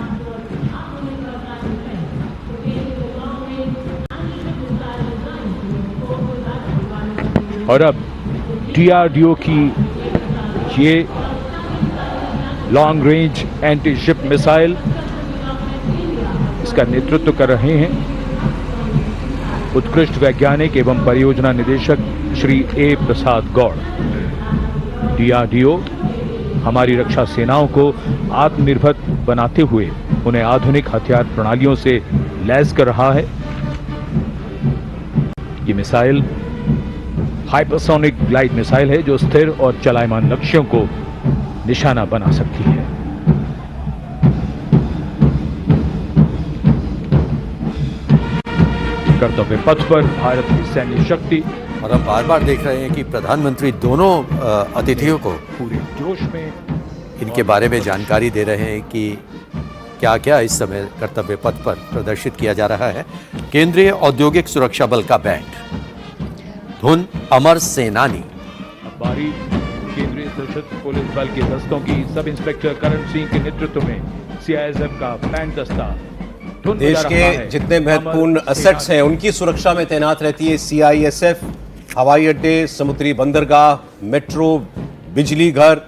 और अब DRDO की ये long range anti ship missile, इसका नेतृत्व कर रहे हैं उत्कृष्ट वैज्ञानिक एवं परियोजना निदेशक श्री ए प्रसाद गौड़। DRDO हमारी रक्षा सेनाओं को आत्मनिर्भर बनाते हुए उन्हें आधुनिक हथियार प्रणालियों से लैस कर रहा है। ये मिसाइल हाइपरसोनिक ग्लाइड मिसाइल है जो स्थिर और चलायमान लक्ष्यों को निशाना बना सकती है। कर्तव्य पथ पर भारत की सैन्य शक्ति। और हम बार बार देख रहे हैं कि प्रधानमंत्री दोनों अतिथियों को पूरे जोश में इनके बारे में जानकारी दे रहे हैं कि क्या क्या इस समय कर्तव्य पथ पर प्रदर्शित किया जा रहा है। केंद्रीय औद्योगिक सुरक्षा बल का बैंड, धुन अमर सेनानी। बारी केंद्रीय सशस्त्र पुलिस बल के दस्तों की सब इंस्पेक्टर करण सिंह के नेतृत्व में सीआईएसएफ का बैंड दस्ता देश के जितने महत्वपूर्ण असेट्स हैं उनकी सुरक्षा में तैनात रहती है सीआईएसएफ। हवाई अड्डे, समुद्री बंदरगाह, मेट्रो, बिजली घर,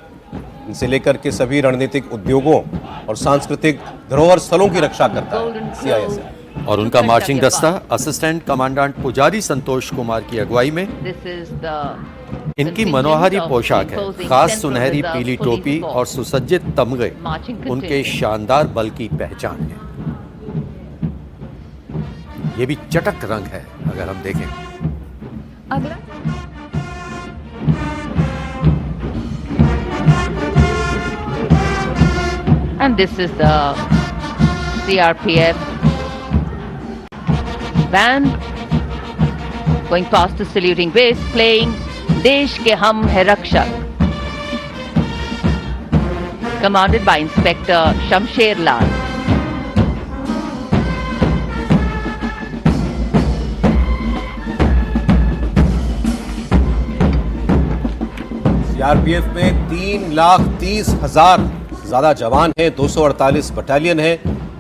इनसे लेकर के सभी रणनीतिक उद्योगों और सांस्कृतिक धरोहर स्थलों की रक्षा करता है सीआईएसएफ। और उनका मार्चिंग दस्ता असिस्टेंट कमांडेंट पुजारी संतोष कुमार की अगुवाई में। इनकी मनोहारी पोशाक है, खास सुनहरी पीली टोपी और सुसज्जित तमगे उनके शानदार बल की पहचान है। ये भी चटक रंग है अगर हम देखें। अगला And this is the CRPF band going past the saluting base, playing Desh Ke Hum Hai Rakshak, commanded by Inspector Shamsher Lal. CRPF में 3,30,000 ज्यादा जवान हैं, 248 बटालियन है।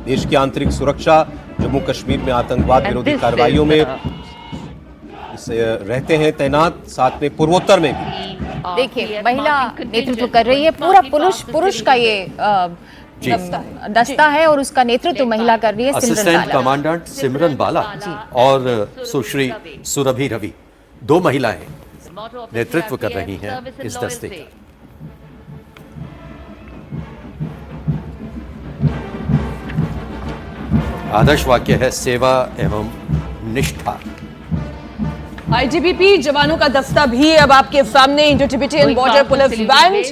देश की आंतरिक सुरक्षा, जम्मू कश्मीर में आतंकवाद विरोधी कार्रवाइयों में रहते हैं तैनात, साथ में पूर्वोत्तर में भी। देखिए, महिला नेतृत्व कर रही है, पूरा पुरुष का ये दस्ता है और उसका नेतृत्व महिला कर रही है असिस्टेंट कमांडेंट सिमरन बाला और सुश्री सुरभि रवि, 2 महिलाएं नेतृत्व कर रही हैं इस दस्ते का। आदर्श वाक्य है सेवा एवं निष्ठा। आईटीबीपी जवानों का दस्ता भी अब आपके सामने, Indo Tibetan border police band.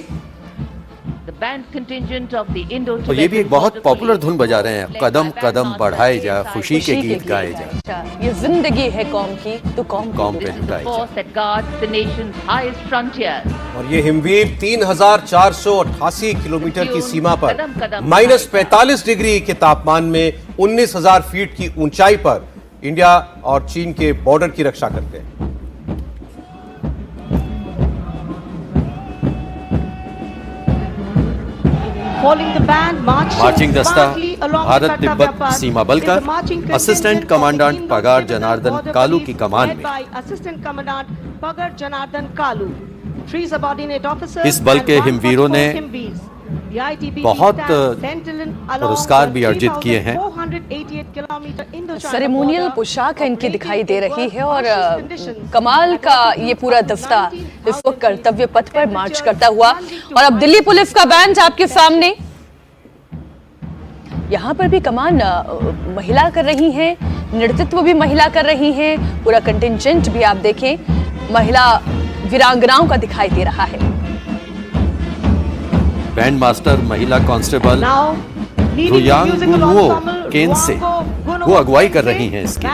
और ये भी एक बहुत पॉपुलर धुन बजा रहे हैं, कदम कदम बढ़ाए जा, खुशी के गीत गाए जा। ये जिंदगी है कौम की तो कौम पे लुटाए जा। और ये हिमवीर 3,488 किलोमीटर की सीमा पर -45 डिग्री के तापमान में 19,000 फीट की ऊंचाई पर इंडिया और चीन के बॉर्डर की रक्षा करते हैं। मार्चिंग दस्ता भारत तिब्बत सीमा बल का असिस्टेंट कमांडेंट पगार जनार्दन कालू की कमान में। इस बल के हिमवीरों ने बहुत पुरस्कार भी अर्जित किए हैं। सेरेमोनियल पोशाक इनकी दिखाई दे रही है और कमाल का ये पूरा दस्ता इस वक्त कर्तव्य पथ पर मार्च करता हुआ। और अब दिल्ली पुलिस का बैंड आपके सामने, यहाँ पर भी कमान महिला कर रही हैं, नेतृत्व भी महिला कर रही हैं, पूरा कंटिंजेंट भी आप देखें महिला वीरांगनाओं का दिखाई दे रहा है। बैंड मास्टर महिला कांस्टेबल रुयांगुनुओ केन से वो अगुवाई कर रही हैं इसकी।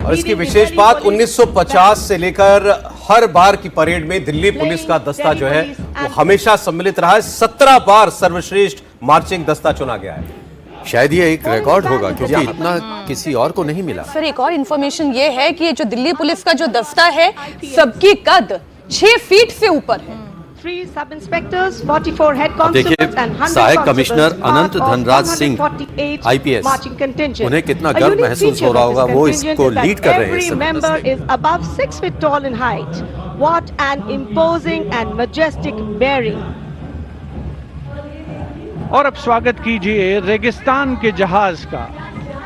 और इसकी विशेष बात 1950 से लेकर हर बार की परेड में दिल्ली पुलिस का दस्ता जो है वो हमेशा सम्मिलित रहा है। 17 बार सर्वश्रेष्ठ मार्चिंग दस्ता चुना गया है। शायद ये एक रिकॉर्ड होगा क्योंकि इतना किसी और को नहीं मिला। सर, एक और इन्फॉर्मेशन ये है कि ये जो दिल्ली पुलिस का जो दस्ता है सबकी कद 6 फीट से ऊपर है। 3 सब इंस्पेक्टर्स, 44 हेड कांस्टेबल्स एंड 100 सहायक कमिश्नर अनंत धनराज सिंह आईपीएस, उन्हें कितना गर्व महसूस हो रहा होगा, वो इसको लीड कर रहे हैं। Every member is above 6 feet tall in height. What an imposing and majestic bearing. और अब स्वागत कीजिए रेगिस्तान के जहाज का।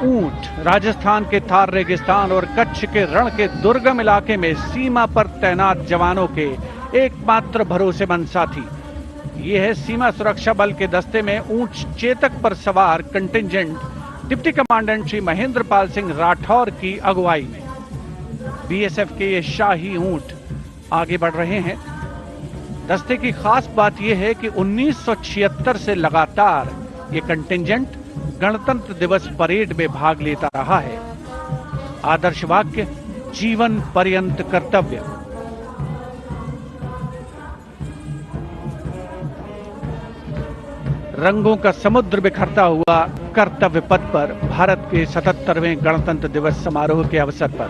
ऊंट राजस्थान के थार रेगिस्तान और कच्छ के रण के दुर्गम इलाके में सीमा पर तैनात जवानों के एकमात्र भरोसेमंद साथी। ये है सीमा सुरक्षा बल के दस्ते में ऊंट चेतक पर सवार contingent deputy commandant Shri Mahendra Pal Singh Rathore की अगुवाई में। बीएसएफ के ये शाही ऊंट आगे बढ़ रहे हैं। दस्ते की खास बात यह है कि 1976 से लगातार ये कंटिंजेंट गणतंत्र दिवस परेड में भाग लेता रहा है। आदर्श वाक्य जीवन पर्यंत कर्तव्य। रंगों का समुद्र बिखरता हुआ कर्तव्य पथ पर भारत के 77वें गणतंत्र दिवस समारोह के अवसर पर।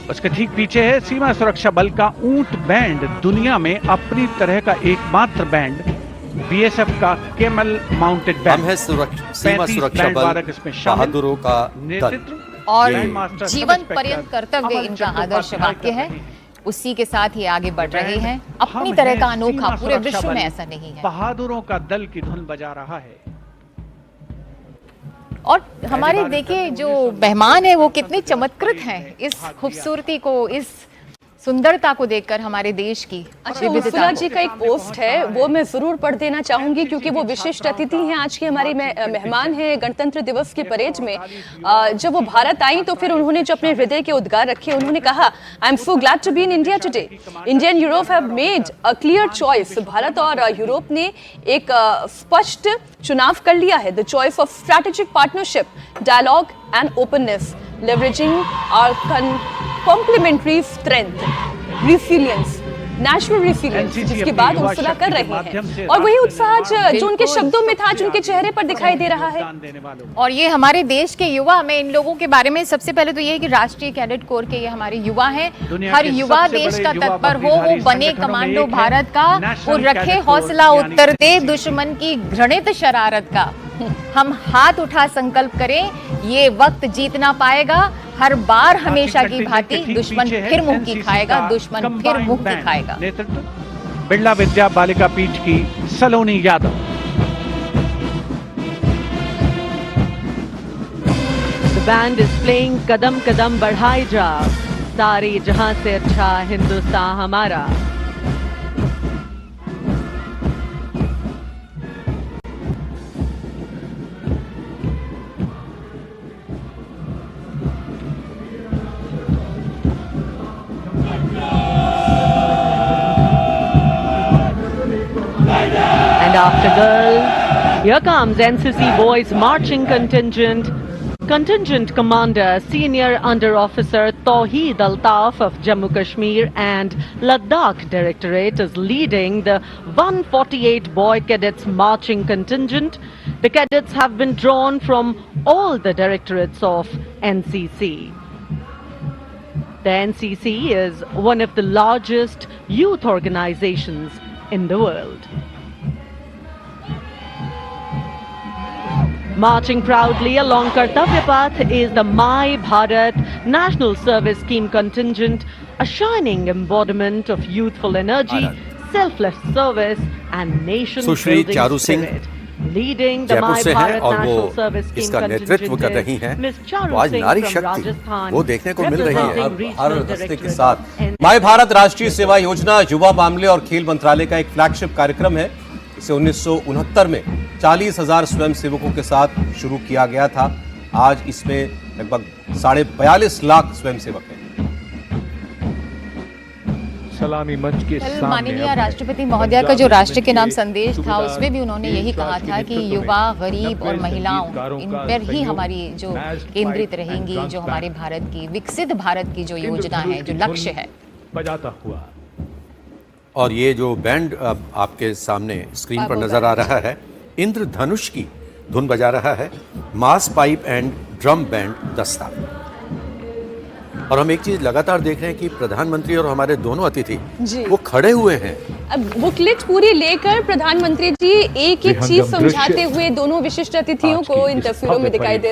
उसके ठीक पीछे है सीमा सुरक्षा बल का ऊंट बैंड, दुनिया में अपनी तरह का एकमात्र बैंड, बीएसएफ का केमल माउंटेड बैंड। हम है सीमा सुरक्षा बल बहादुरों का नेतृत्व और जीवन पर्यंत कर्तव्य इनका आदर्श वाक्य है। उसी के साथ ये आगे बढ़ रहे हैं। अपनी तरह का अनोखा, पूरे विश्व में ऐसा नहीं है। बहादुरों का दल की धुन बजा रहा है। और हमारे देखिए जो मेहमान है वो कितने चमत्कृत हैं इस खूबसूरती को, इस सुंदरता को देखकर हमारे देश की। अच्छा, उर्सुला जी का एक पोस्ट है वो मैं जरूर पढ़ देना चाहूंगी क्योंकि वो विशिष्ट अतिथि हैं, आज की हमारी मेहमान हैं गणतंत्र दिवस की परेड में। जब वो भारत आई तो फिर उन्होंने जो अपने हृदय के उद्गार रखे, उन्होंने कहा, I am so glad to be in India today. India and Europe have made a clear choice. Bharat और यूरोप ने एक स्पष्ट चुनाव कर लिया है। The choice of strategic partnership, dialogue and openness, leveraging our complementary strength, resilience, natural resilience, जिसकी बात उर्सुला कर रहे हैं। और वही उत्साह जो उनके शब्दों में था, जो उनके चेहरे पर दिखाई दे रहा है। और ये हमारे देश के युवा, मैं इन लोगों के बारे में सबसे पहले तो ये है कि राष्ट्रीय कैडेट कोर के ये हमारे युवा हैं। हर युवा देश का तत्पर हो, वो बने कमांडो भारत का, वो रखे हौसला, उत्तर दे दुश्मन की घृणित शरारत का। हम हाथ उठा संकल्प करें, ये वक्त जीतना पाएगा। हर बार हमेशा की भांति दुश्मन फिर मुंह की खाएगा, दुश्मन फिर मुंह की खाएगा। नेतृत्व बिरला विद्या बालिका पीठ की सलोनी Yadav. The band is playing कदम कदम बढ़ाए जा, सारे जहां से अच्छा हिंदुस्तान हमारा। And after girl, here comes NCC boys marching contingent. Contingent commander, senior under officer Tawheed Altaf of Jammu Kashmir and Ladakh Directorate is leading the 148 boy cadets marching contingent. The cadets have been drawn from all the directorates of NCC. The NCC is one of the largest youth organizations in the world. Marching proudly along Kartavya Path is the My Bharat National Service Scheme contingent, a shining embodiment of youthful energy, selfless service and nation-building Charu Singh spirit. Leading the Jaipur My से हैं Bharat और वो National Service Scheme इसका नेतृत्व कर रही हैं। Miss Charu तो आज Singh नारी from शक्ति Rajasthan, वो देखने को मिल रही है। representing हर regional दस्ते के directorate साथ and माय भारत राष्ट्रीय सेवा योजना युवा मामले और खेल मंत्रालय का एक फ्लैगशिप कार्यक्रम है। इसे 1969 में 40,000 स्वयंसेवकों के साथ शुरू किया गया था। आज इसमें लगभग 42.5 लाख स्वयंसेवक हैं। सलामी मंच के कल सामने माननीय राष्ट्रपति महोदया का जो राष्ट्र के नाम संदेश था उसमें भी उन्होंने यही कहा था कि युवा, गरीब और महिलाओं, इन पर ही हमारी जो केंद्रित रहेंगी, जो हमारे भारत की विकसित भारत की जो योजना है, जो लक्ष्य है। बजाता हुआ और ये जो बैंड आपके सामने स्क्रीन पर नजर आ रहा है, इंद्रधनुष की धुन बजा रहा है मास पाइप एंड ड्रम बैंड दस्ता। और हम एक चीज लगातार देख रहे हैं कि प्रधानमंत्री और हमारे दोनों अतिथि वो खड़े हुए हैं। अब बुकलेट पूरी लेकर प्रधानमंत्री जी एक एक चीज समझाते हुए दोनों विशिष्ट अतिथियों को इन तस्वीरों में दिखाई दे रहे हैं।